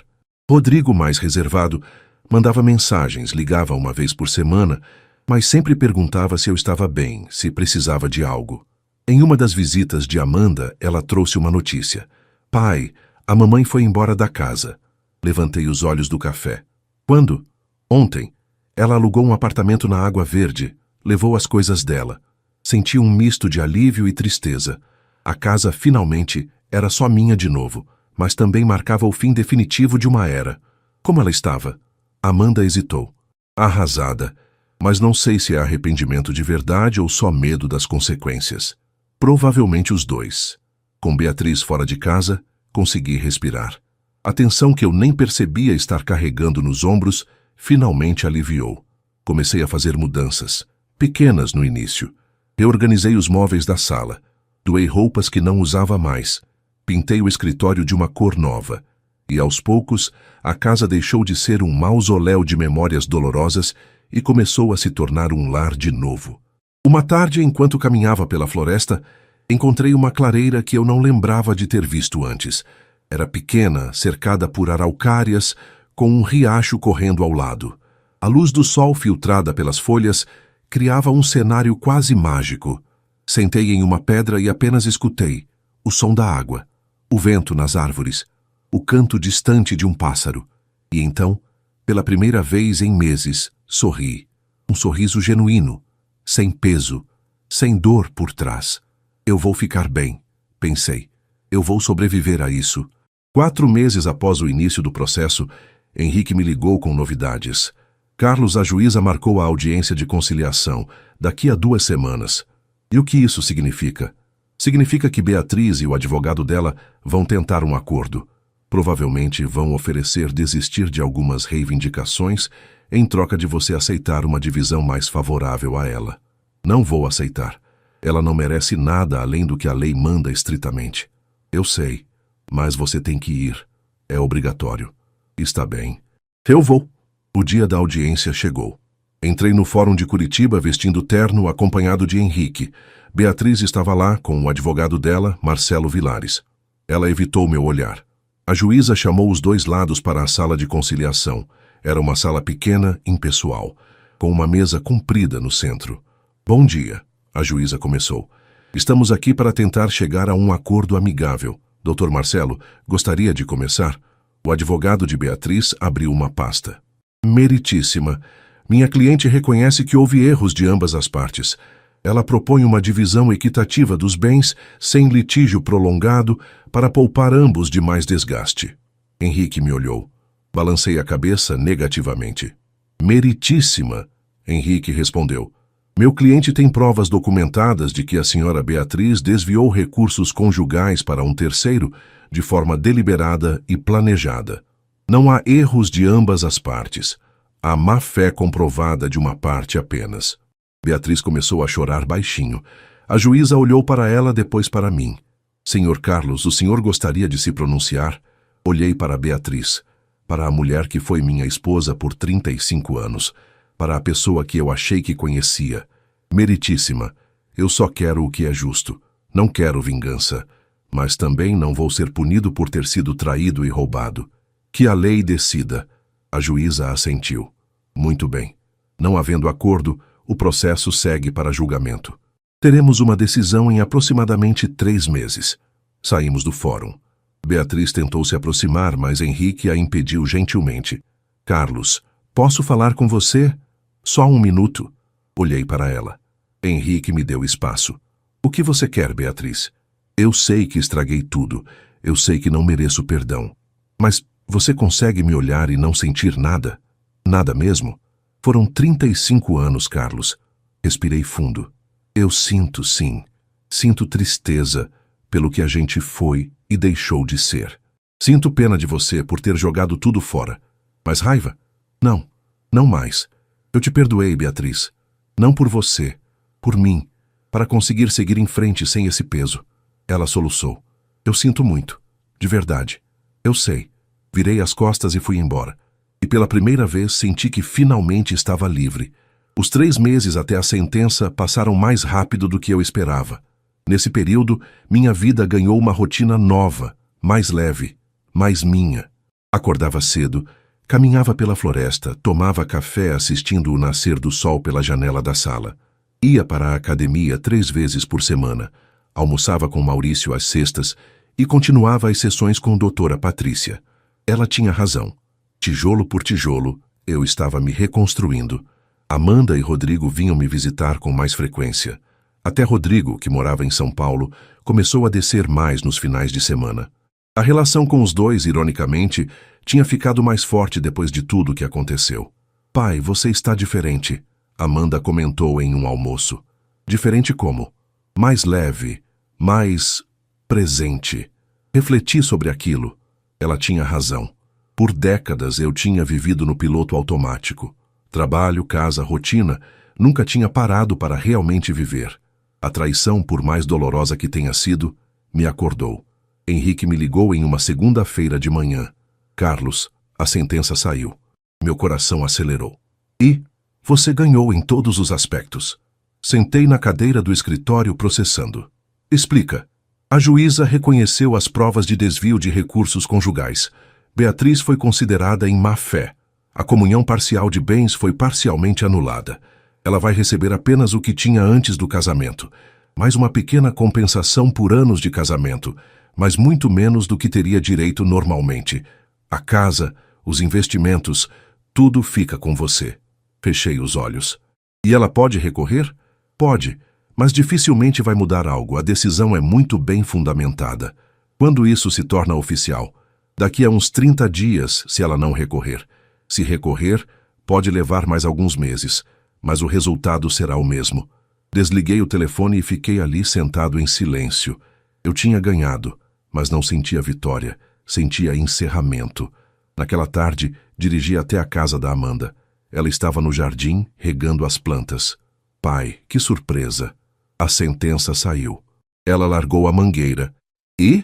Rodrigo, mais reservado, mandava mensagens, ligava uma vez por semana, mas sempre perguntava se eu estava bem, se precisava de algo. Em uma das visitas de Amanda, ela trouxe uma notícia. Pai, a mamãe foi embora da casa. Levantei os olhos do café. Quando? Ontem. Ela alugou um apartamento na Água Verde, levou as coisas dela. Senti um misto de alívio e tristeza. A casa, finalmente, era só minha de novo, mas também marcava o fim definitivo de uma era. Como ela estava? Amanda hesitou. Arrasada, mas não sei se é arrependimento de verdade ou só medo das consequências. Provavelmente os dois. Com Beatriz fora de casa, consegui respirar. A tensão que eu nem percebia estar carregando nos ombros finalmente aliviou. Comecei a fazer mudanças, pequenas no início. Reorganizei os móveis da sala. Doei roupas que não usava mais. Pintei o escritório de uma cor nova. E aos poucos, a casa deixou de ser um mausoléu de memórias dolorosas e começou a se tornar um lar de novo. Uma tarde, enquanto caminhava pela floresta, encontrei uma clareira que eu não lembrava de ter visto antes. Era pequena, cercada por araucárias, com um riacho correndo ao lado. A luz do sol filtrada pelas folhas criava um cenário quase mágico. Sentei em uma pedra e apenas escutei o som da água, o vento nas árvores, o canto distante de um pássaro. E então, pela primeira vez em meses, sorri. Um sorriso genuíno, sem peso, sem dor por trás. Eu vou ficar bem, pensei. Eu vou sobreviver a isso. 4 meses após o início do processo, Henrique me ligou com novidades. Carlos, a juíza, marcou a audiência de conciliação daqui a 2 semanas. E o que isso significa? Significa que Beatriz e o advogado dela vão tentar um acordo. Provavelmente vão oferecer desistir de algumas reivindicações em troca de você aceitar uma divisão mais favorável a ela. Não vou aceitar. Ela não merece nada além do que a lei manda estritamente. Eu sei, mas você tem que ir. É obrigatório. Está bem. Eu vou. O dia da audiência chegou. Entrei no Fórum de Curitiba vestindo terno acompanhado de Henrique. Beatriz estava lá com o advogado dela, Marcelo Vilares. Ela evitou meu olhar. A juíza chamou os 2 lados para a sala de conciliação. Era uma sala pequena, impessoal, com uma mesa comprida no centro. Bom dia, a juíza começou. Estamos aqui para tentar chegar a um acordo amigável. Dr. Marcelo, gostaria de começar? O advogado de Beatriz abriu uma pasta. Meritíssima. Minha cliente reconhece que houve erros de ambas as partes. Ela propõe uma divisão equitativa dos bens, sem litígio prolongado, para poupar ambos de mais desgaste. Henrique me olhou. Balancei a cabeça negativamente. Meritíssima, Henrique respondeu. Meu cliente tem provas documentadas de que a senhora Beatriz desviou recursos conjugais para um terceiro de forma deliberada e planejada. Não há erros de ambas as partes. Há má-fé comprovada de uma parte apenas. Beatriz começou a chorar baixinho. A juíza olhou para ela, depois para mim. Senhor Carlos, o senhor gostaria de se pronunciar? Olhei para Beatriz, para a mulher que foi minha esposa por 35 anos, para a pessoa que eu achei que conhecia. Meritíssima, eu só quero o que é justo. Não quero vingança, mas também não vou ser punido por ter sido traído e roubado. Que a lei decida. A juíza assentiu. Muito bem. Não havendo acordo, o processo segue para julgamento. Teremos uma decisão em aproximadamente 3 meses. Saímos do fórum. Beatriz tentou se aproximar, mas Henrique a impediu gentilmente. Carlos, posso falar com você? Só 1 minuto. Olhei para ela. Henrique me deu espaço. O que você quer, Beatriz? Eu sei que estraguei tudo. Eu sei que não mereço perdão. Mas você consegue me olhar e não sentir nada? Nada mesmo? Foram 35 anos, Carlos. Respirei fundo. Eu sinto, sim. Sinto tristeza pelo que a gente foi e deixou de ser. Sinto pena de você por ter jogado tudo fora. Mas raiva? Não, não mais. Eu te perdoei, Beatriz. Não por você, por mim, para conseguir seguir em frente sem esse peso. Ela soluçou. Eu sinto muito, de verdade. Eu sei. Virei as costas e fui embora. E pela primeira vez senti que finalmente estava livre. Os 3 meses até a sentença passaram mais rápido do que eu esperava. Nesse período, minha vida ganhou uma rotina nova, mais leve, mais minha. Acordava cedo, caminhava pela floresta, tomava café assistindo o nascer do sol pela janela da sala. Ia para a academia 3 vezes por semana, almoçava com Maurício às sextas e continuava as sessões com doutora Patrícia. Ela tinha razão. Tijolo por tijolo, eu estava me reconstruindo. Amanda e Rodrigo vinham me visitar com mais frequência. Até Rodrigo, que morava em São Paulo, começou a descer mais nos finais de semana. A relação com os dois, ironicamente, tinha ficado mais forte depois de tudo que aconteceu. Pai, você está diferente, Amanda comentou em um almoço. Diferente como? Mais leve, mais presente. Refleti sobre aquilo. Ela tinha razão. Por décadas eu tinha vivido no piloto automático. Trabalho, casa, rotina, nunca tinha parado para realmente viver. A traição, por mais dolorosa que tenha sido, me acordou. Henrique me ligou em uma segunda-feira de manhã. Carlos, a sentença saiu. Meu coração acelerou. E você ganhou em todos os aspectos. Sentei na cadeira do escritório processando. Explica. A juíza reconheceu as provas de desvio de recursos conjugais. Beatriz foi considerada em má-fé. A comunhão parcial de bens foi parcialmente anulada. Ela vai receber apenas o que tinha antes do casamento, mais uma pequena compensação por anos de casamento, mas muito menos do que teria direito normalmente. A casa, os investimentos, tudo fica com você. Fechei os olhos. E ela pode recorrer? Pode, mas dificilmente vai mudar algo. A decisão é muito bem fundamentada. Quando isso se torna oficial? Daqui a uns 30 dias, se ela não recorrer. Se recorrer, pode levar mais alguns meses, mas o resultado será o mesmo. Desliguei o telefone e fiquei ali sentado em silêncio. Eu tinha ganhado, mas não sentia vitória, sentia encerramento. Naquela tarde, dirigi até a casa da Amanda. Ela estava no jardim, regando as plantas. Pai, que surpresa! A sentença saiu. Ela largou a mangueira. E?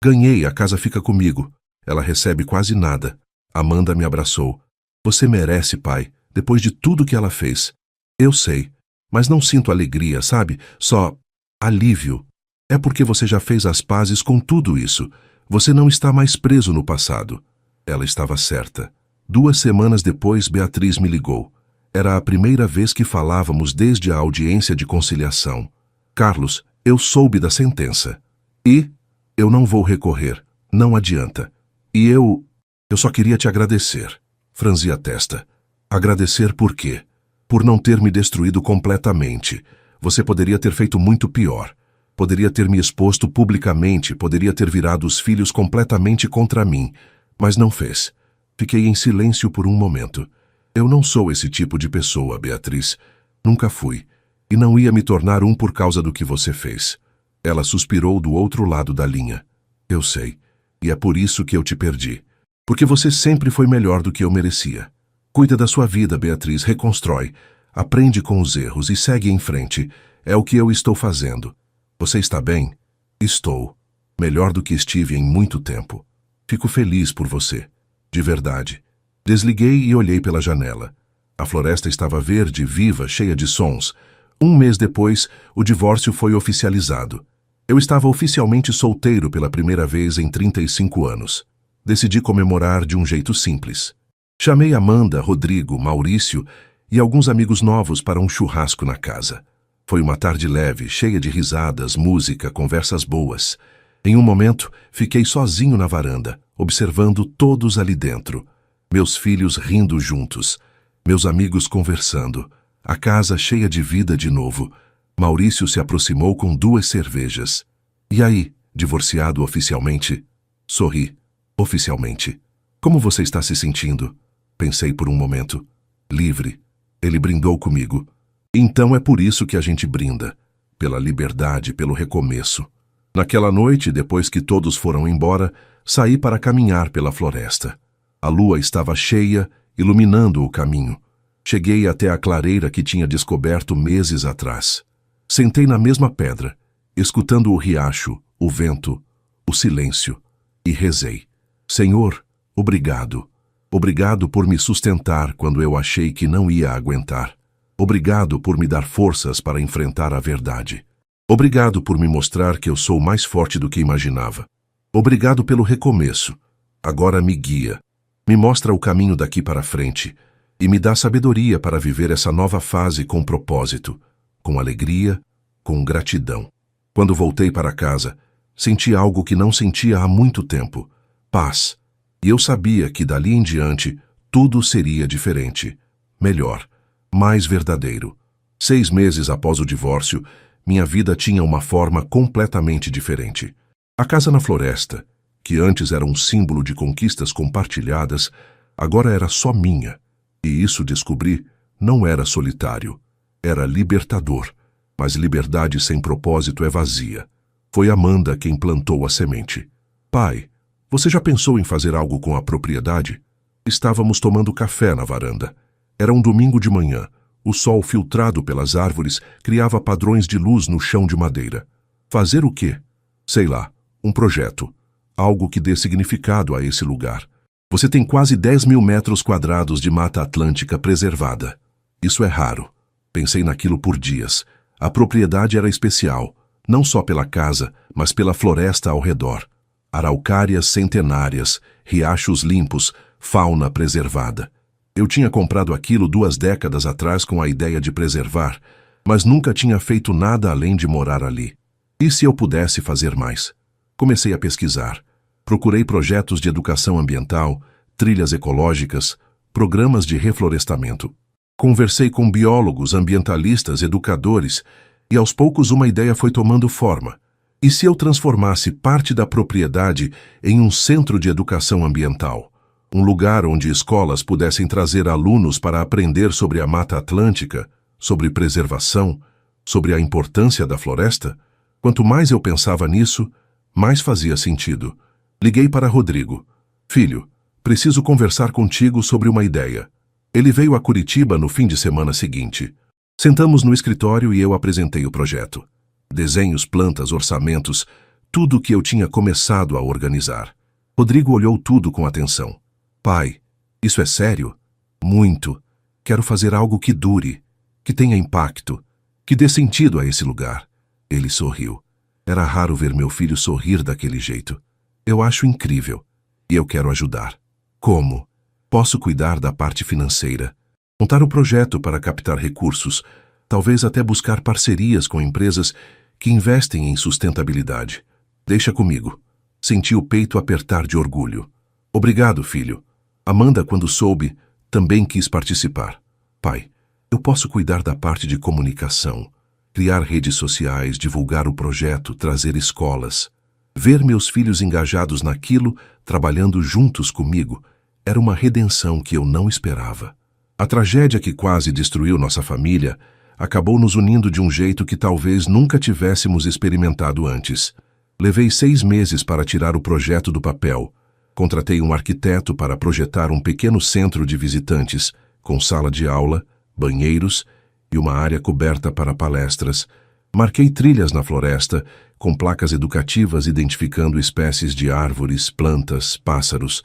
Ganhei, a casa fica comigo. Ela recebe quase nada. Amanda me abraçou. Você merece, pai, depois de tudo que ela fez. Eu sei, mas não sinto alegria, sabe? Só alívio. É porque você já fez as pazes com tudo isso. Você não está mais preso no passado. Ela estava certa. 2 semanas depois, Beatriz me ligou. Era a primeira vez que falávamos desde a audiência de conciliação. Carlos, eu soube da sentença. E eu não vou recorrer. Não adianta. E eu só queria te agradecer. Franzi a testa. Agradecer por quê? Por não ter me destruído completamente. Você poderia ter feito muito pior. Poderia ter me exposto publicamente, poderia ter virado os filhos completamente contra mim, mas não fez. Fiquei em silêncio por um momento. Eu não sou esse tipo de pessoa, Beatriz. Nunca fui. E não ia me tornar um por causa do que você fez. Ela suspirou do outro lado da linha. Eu sei. E é por isso que eu te perdi. Porque você sempre foi melhor do que eu merecia. Cuida da sua vida, Beatriz, reconstrói. Aprende com os erros e segue em frente. É o que eu estou fazendo. Você está bem? Estou. Melhor do que estive em muito tempo. Fico feliz por você. De verdade. Desliguei e olhei pela janela. A floresta estava verde, viva, cheia de sons. Um mês depois, o divórcio foi oficializado. Eu estava oficialmente solteiro pela primeira vez em 35 anos. Decidi comemorar de um jeito simples. Chamei Amanda, Rodrigo, Maurício e alguns amigos novos para um churrasco na casa. Foi uma tarde leve, cheia de risadas, música, conversas boas. Em um momento, fiquei sozinho na varanda, observando todos ali dentro. Meus filhos rindo juntos, meus amigos conversando, a casa cheia de vida de novo. Maurício se aproximou com 2 cervejas. E aí, divorciado oficialmente? Sorri. Oficialmente. Como você está se sentindo? Pensei por um momento. Livre. Ele brindou comigo. Então é por isso que a gente brinda. Pela liberdade, pelo recomeço. Naquela noite, depois que todos foram embora, saí para caminhar pela floresta. A lua estava cheia, iluminando o caminho. Cheguei até a clareira que tinha descoberto meses atrás. Sentei na mesma pedra, escutando o riacho, o vento, o silêncio, e rezei. Senhor, obrigado. Obrigado por me sustentar quando eu achei que não ia aguentar. Obrigado por me dar forças para enfrentar a verdade. Obrigado por me mostrar que eu sou mais forte do que imaginava. Obrigado pelo recomeço. Agora me guia. Me mostra o caminho daqui para frente e me dá sabedoria para viver essa nova fase com propósito, com alegria, com gratidão. Quando voltei para casa, senti algo que não sentia há muito tempo. Paz. E eu sabia que dali em diante tudo seria diferente, melhor, mais verdadeiro. 6 meses após o divórcio, minha vida tinha uma forma completamente diferente. A casa na floresta, que antes era um símbolo de conquistas compartilhadas, agora era só minha. E isso descobri, não era solitário, era libertador. Mas liberdade sem propósito é vazia. Foi Amanda quem plantou a semente. Pai, você já pensou em fazer algo com a propriedade? Estávamos tomando café na varanda. Era um domingo de manhã. O sol filtrado pelas árvores criava padrões de luz no chão de madeira. Fazer o quê? Sei lá, um projeto. Algo que dê significado a esse lugar. Você tem quase 10.000 metros quadrados de Mata Atlântica preservada. Isso é raro. Pensei naquilo por dias. A propriedade era especial, não só pela casa, mas pela floresta ao redor. Araucárias centenárias, riachos limpos, fauna preservada. Eu tinha comprado aquilo 2 décadas atrás com a ideia de preservar, mas nunca tinha feito nada além de morar ali. E se eu pudesse fazer mais? Comecei a pesquisar. Procurei projetos de educação ambiental, trilhas ecológicas, programas de reflorestamento. Conversei com biólogos, ambientalistas, educadores, e aos poucos uma ideia foi tomando forma. E se eu transformasse parte da propriedade em um centro de educação ambiental? Um lugar onde escolas pudessem trazer alunos para aprender sobre a Mata Atlântica, sobre preservação, sobre a importância da floresta? Quanto mais eu pensava nisso, mais fazia sentido. Liguei para Rodrigo. Filho, preciso conversar contigo sobre uma ideia. Ele veio a Curitiba no fim de semana seguinte. Sentamos no escritório e eu apresentei o projeto. Desenhos, plantas, orçamentos, tudo o que eu tinha começado a organizar. Rodrigo olhou tudo com atenção. Pai, isso é sério? Muito. Quero fazer algo que dure, que tenha impacto, que dê sentido a esse lugar. Ele sorriu. Era raro ver meu filho sorrir daquele jeito. Eu acho incrível. E eu quero ajudar. Como? Posso cuidar da parte financeira, montar o projeto para captar recursos, talvez até buscar parcerias com empresas que investem em sustentabilidade. Deixa comigo. Senti o peito apertar de orgulho. Obrigado, filho. Amanda, quando soube, também quis participar. Pai, eu posso cuidar da parte de comunicação, criar redes sociais, divulgar o projeto, trazer escolas. Ver meus filhos engajados naquilo, trabalhando juntos comigo, era uma redenção que eu não esperava. A tragédia que quase destruiu nossa família acabou nos unindo de um jeito que talvez nunca tivéssemos experimentado antes. Levei 6 meses para tirar o projeto do papel, Contratei um arquiteto para projetar um pequeno centro de visitantes, com sala de aula, banheiros e uma área coberta para palestras. Marquei trilhas na floresta, com placas educativas identificando espécies de árvores, plantas, pássaros.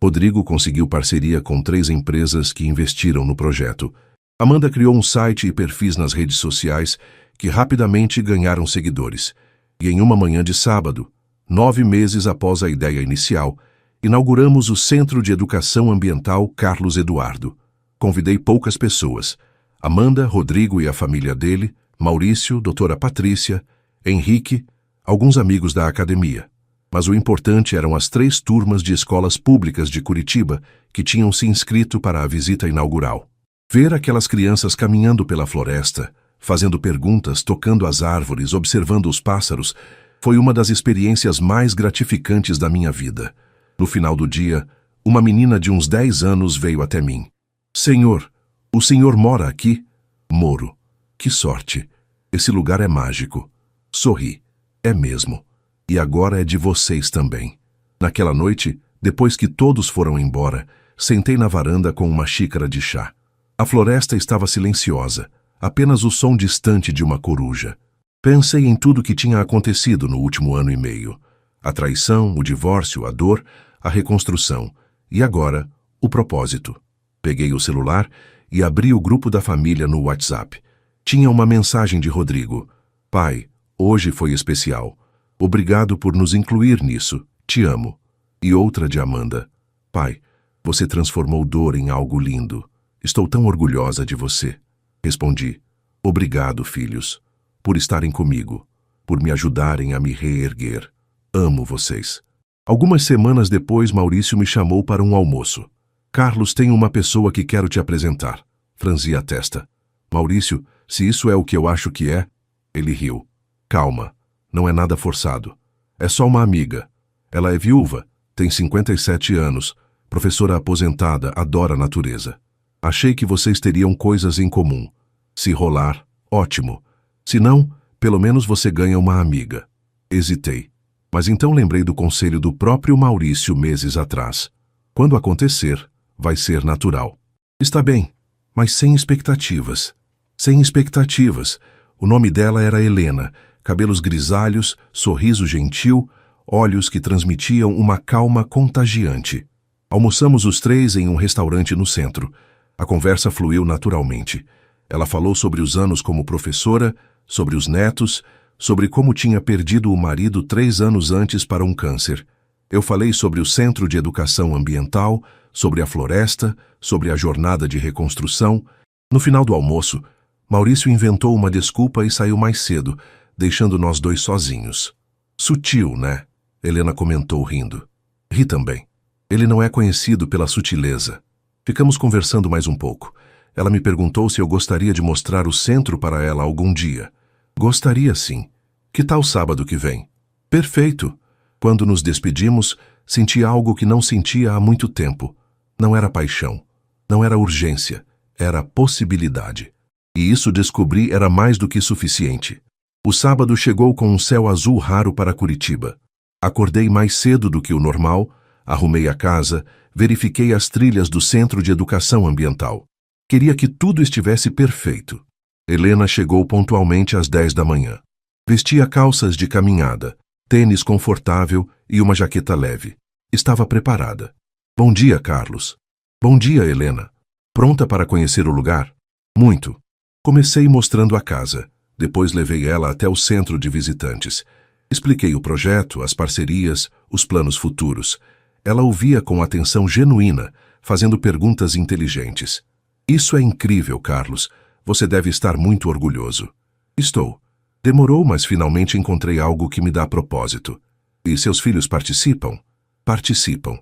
Rodrigo conseguiu parceria com 3 empresas que investiram no projeto. Amanda criou um site e perfis nas redes sociais que rapidamente ganharam seguidores. E em uma manhã de sábado, 9 meses após a ideia inicial, inauguramos o Centro de Educação Ambiental Carlos Eduardo. Convidei poucas pessoas: Amanda, Rodrigo e a família dele, Maurício, doutora Patrícia, Henrique, alguns amigos da academia. Mas o importante eram as 3 turmas de escolas públicas de Curitiba que tinham se inscrito para a visita inaugural. Ver aquelas crianças caminhando pela floresta, fazendo perguntas, tocando as árvores, observando os pássaros, foi uma das experiências mais gratificantes da minha vida. No final do dia, uma menina de uns 10 anos veio até mim. Senhor, o senhor mora aqui? Moro. Que sorte. Esse lugar é mágico. Sorri. É mesmo. E agora é de vocês também. Naquela noite, depois que todos foram embora, sentei na varanda com uma xícara de chá. A floresta estava silenciosa, apenas o som distante de uma coruja. Pensei em tudo que tinha acontecido no último ano e meio. A traição, o divórcio, a dor, a reconstrução. E agora, o propósito. Peguei o celular e abri o grupo da família no WhatsApp. Tinha uma mensagem de Rodrigo. Pai, hoje foi especial. Obrigado por nos incluir nisso. Te amo. E outra de Amanda. Pai, você transformou dor em algo lindo. Estou tão orgulhosa de você. Respondi. Obrigado, filhos, por estarem comigo, por me ajudarem a me reerguer. Amo vocês. Algumas semanas depois, Maurício me chamou para um almoço. Carlos, tem uma pessoa que quero te apresentar. Franzi a testa. Maurício, se isso é o que eu acho que é... Ele riu. Calma, não é nada forçado. É só uma amiga. Ela é viúva, tem 57 anos, professora aposentada, adora a natureza. Achei que vocês teriam coisas em comum. Se rolar, ótimo. Se não, pelo menos você ganha uma amiga. Hesitei. Mas então lembrei do conselho do próprio Maurício meses atrás. Quando acontecer, vai ser natural. Está bem, mas sem expectativas. Sem expectativas. O nome dela era Helena, cabelos grisalhos, sorriso gentil, olhos que transmitiam uma calma contagiante. Almoçamos os 3 em um restaurante no centro. A conversa fluiu naturalmente. Ela falou sobre os anos como professora, sobre os netos, sobre como tinha perdido o marido 3 anos antes para um câncer. Eu falei sobre o Centro de Educação Ambiental, sobre a floresta, sobre a jornada de reconstrução. No final do almoço, Maurício inventou uma desculpa e saiu mais cedo, deixando nós 2 sozinhos. Sutil, né? Helena comentou rindo. Ri também. Ele não é conhecido pela sutileza. Ficamos conversando mais um pouco. Ela me perguntou se eu gostaria de mostrar o centro para ela algum dia. Gostaria, sim. Que tal sábado que vem? Perfeito. Quando nos despedimos, senti algo que não sentia há muito tempo. Não era paixão. Não era urgência. Era possibilidade. E isso descobri era mais do que suficiente. O sábado chegou com um céu azul raro para Curitiba. Acordei mais cedo do que o normal, arrumei a casa, verifiquei as trilhas do Centro de Educação Ambiental. Queria que tudo estivesse perfeito. Helena chegou pontualmente às 10 da manhã. Vestia calças de caminhada, tênis confortável e uma jaqueta leve. Estava preparada. Bom dia, Carlos. Bom dia, Helena. Pronta para conhecer o lugar? Muito. Comecei mostrando a casa. Depois levei ela até o centro de visitantes. Expliquei o projeto, as parcerias, os planos futuros. Ela ouvia com atenção genuína, fazendo perguntas inteligentes. Isso é incrível, Carlos. Você deve estar muito orgulhoso. Estou. Demorou, mas finalmente encontrei algo que me dá propósito. E seus filhos participam? Participam.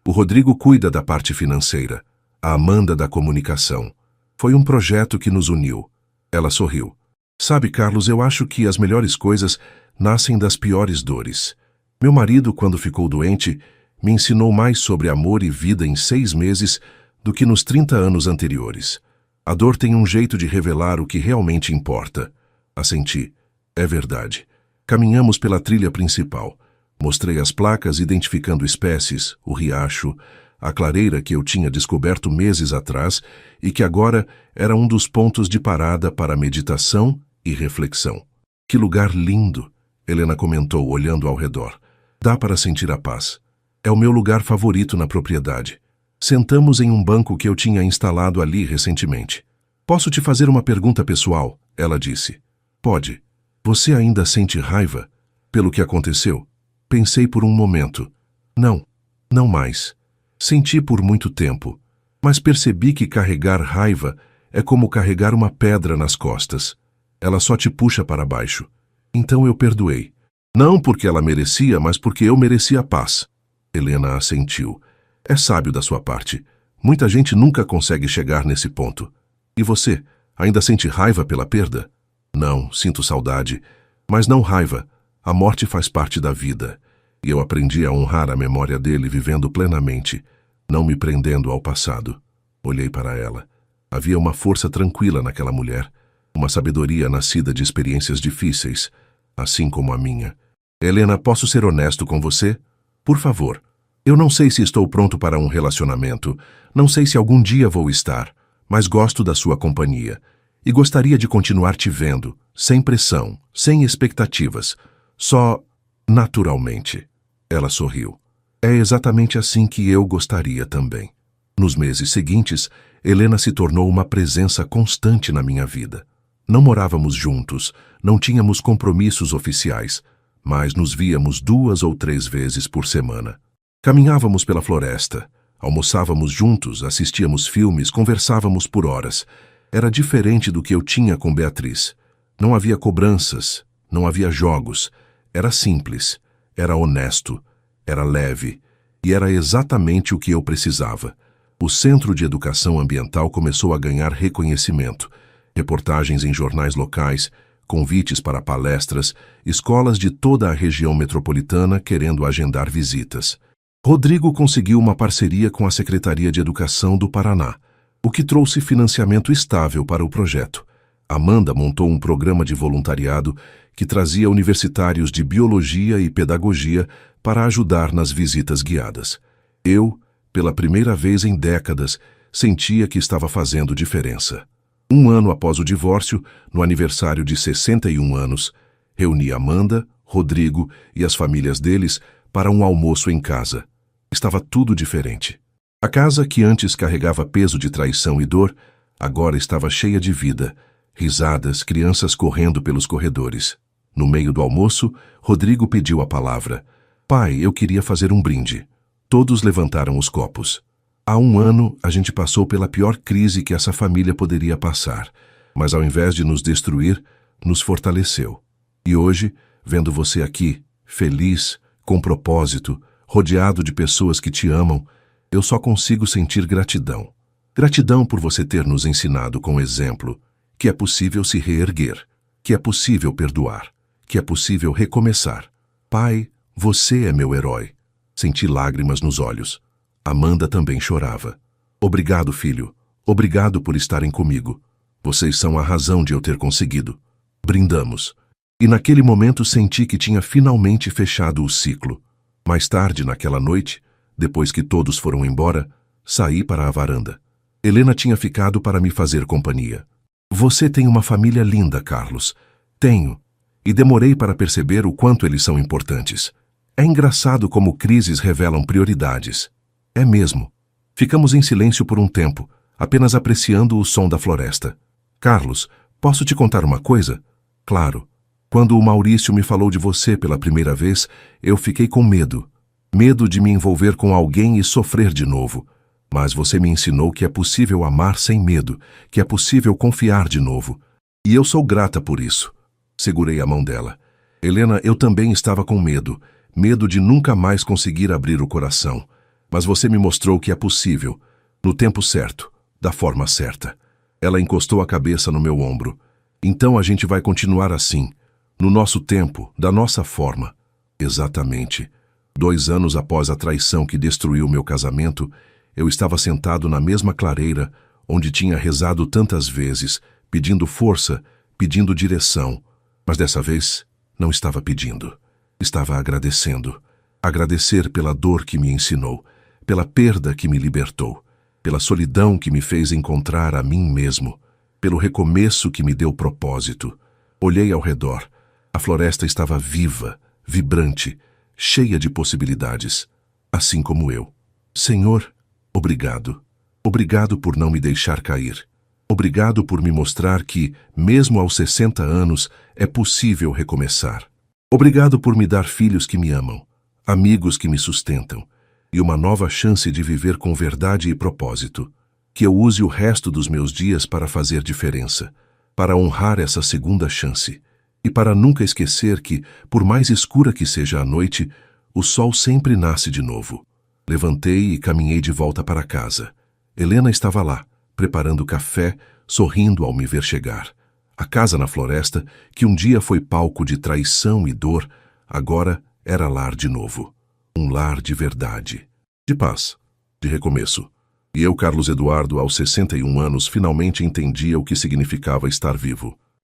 O Rodrigo cuida da parte financeira, a Amanda da comunicação. Foi um projeto que nos uniu. Ela sorriu. Sabe, Carlos, eu acho que as melhores coisas nascem das piores dores. Meu marido, quando ficou doente, me ensinou mais sobre amor e vida em 6 meses do que nos 30 anos anteriores. A dor tem um jeito de revelar o que realmente importa. Assenti. É verdade. Caminhamos pela trilha principal. Mostrei as placas identificando espécies, o riacho, a clareira que eu tinha descoberto meses atrás e que agora era um dos pontos de parada para meditação e reflexão. Que lugar lindo, Helena comentou, olhando ao redor. Dá para sentir a paz. É o meu lugar favorito na propriedade. Sentamos em um banco que eu tinha instalado ali recentemente. Posso te fazer uma pergunta pessoal? Ela disse. Pode. Você ainda sente raiva pelo que aconteceu? Pensei por um momento. Não, não mais. Senti por muito tempo, mas percebi que carregar raiva é como carregar uma pedra nas costas. Ela só te puxa para baixo. Então eu perdoei. Não porque ela merecia, mas porque eu merecia a paz. Helena assentiu. É sábio da sua parte. Muita gente nunca consegue chegar nesse ponto. E você, ainda sente raiva pela perda? Não, sinto saudade, mas não raiva. A morte faz parte da vida. E eu aprendi a honrar a memória dele vivendo plenamente, não me prendendo ao passado. Olhei para ela. Havia uma força tranquila naquela mulher, uma sabedoria nascida de experiências difíceis, assim como a minha. Helena, posso ser honesto com você? Por favor. Eu não sei se estou pronto para um relacionamento, não sei se algum dia vou estar, mas gosto da sua companhia. E gostaria de continuar te vendo, sem pressão, sem expectativas, só naturalmente. Ela sorriu. É exatamente assim que eu gostaria também. Nos meses seguintes, Helena se tornou uma presença constante na minha vida. Não morávamos juntos, não tínhamos compromissos oficiais, mas nos víamos 2 ou 3 vezes por semana. Caminhávamos pela floresta, almoçávamos juntos, assistíamos filmes, conversávamos por horas. Era diferente do que eu tinha com Beatriz. Não havia cobranças, não havia jogos. Era simples, era honesto, era leve, e era exatamente o que eu precisava. O Centro de Educação Ambiental começou a ganhar reconhecimento. Reportagens em jornais locais, convites para palestras, escolas de toda a região metropolitana querendo agendar visitas. Rodrigo conseguiu uma parceria com a Secretaria de Educação do Paraná, o que trouxe financiamento estável para o projeto. Amanda montou um programa de voluntariado que trazia universitários de biologia e pedagogia para ajudar nas visitas guiadas. Eu, pela primeira vez em décadas, sentia que estava fazendo diferença. 1 ano após o divórcio, no aniversário de 61 anos, reuni Amanda, Rodrigo e as famílias deles para um almoço em casa. Estava tudo diferente. A casa que antes carregava peso de traição e dor, agora estava cheia de vida, risadas, crianças correndo pelos corredores. No meio do almoço, Rodrigo pediu a palavra. Pai, eu queria fazer um brinde. Todos levantaram os copos. Há 1 ano, a gente passou pela pior crise que essa família poderia passar, mas ao invés de nos destruir, nos fortaleceu. E hoje, vendo você aqui, feliz, com propósito, rodeado de pessoas que te amam, eu só consigo sentir gratidão. Gratidão por você ter nos ensinado com exemplo que é possível se reerguer, que é possível perdoar, que é possível recomeçar. Pai, você é meu herói. Senti lágrimas nos olhos. Amanda também chorava. Obrigado, filho. Obrigado por estarem comigo. Vocês são a razão de eu ter conseguido. Brindamos. E naquele momento senti que tinha finalmente fechado o ciclo. Mais tarde, naquela noite, depois que todos foram embora, saí para a varanda. Helena tinha ficado para me fazer companhia. Você tem uma família linda, Carlos. Tenho. E demorei para perceber o quanto eles são importantes. É engraçado como crises revelam prioridades. É mesmo. Ficamos em silêncio por um tempo, apenas apreciando o som da floresta. Carlos, posso te contar uma coisa? Claro. Quando o Maurício me falou de você pela primeira vez, eu fiquei com medo. Medo de me envolver com alguém e sofrer de novo. Mas você me ensinou que é possível amar sem medo, que é possível confiar de novo. E eu sou grata por isso. Segurei a mão dela. Helena, eu também estava com medo. Medo de nunca mais conseguir abrir o coração. Mas você me mostrou que é possível, no tempo certo, da forma certa. Ela encostou a cabeça no meu ombro. Então a gente vai continuar assim, no nosso tempo, da nossa forma. Exatamente. 2 anos após a traição que destruiu meu casamento, eu estava sentado na mesma clareira onde tinha rezado tantas vezes, pedindo força, pedindo direção. Mas dessa vez, não estava pedindo. Estava agradecendo. Agradecer pela dor que me ensinou, pela perda que me libertou, pela solidão que me fez encontrar a mim mesmo, pelo recomeço que me deu propósito. Olhei ao redor. A floresta estava viva, vibrante, cheia de possibilidades, assim como eu. Senhor, obrigado. Obrigado por não me deixar cair. Obrigado por me mostrar que, mesmo aos 60 anos, é possível recomeçar. Obrigado por me dar filhos que me amam, amigos que me sustentam, e uma nova chance de viver com verdade e propósito. Que eu use o resto dos meus dias para fazer diferença, para honrar essa segunda chance, e para nunca esquecer que, por mais escura que seja a noite, o sol sempre nasce de novo. Levantei e caminhei de volta para casa. Helena estava lá, preparando café, sorrindo ao me ver chegar. A casa na floresta, que um dia foi palco de traição e dor, agora era lar de novo. Um lar de verdade, de paz, de recomeço. E eu, Carlos Eduardo, aos 61 anos, finalmente entendia o que significava estar vivo.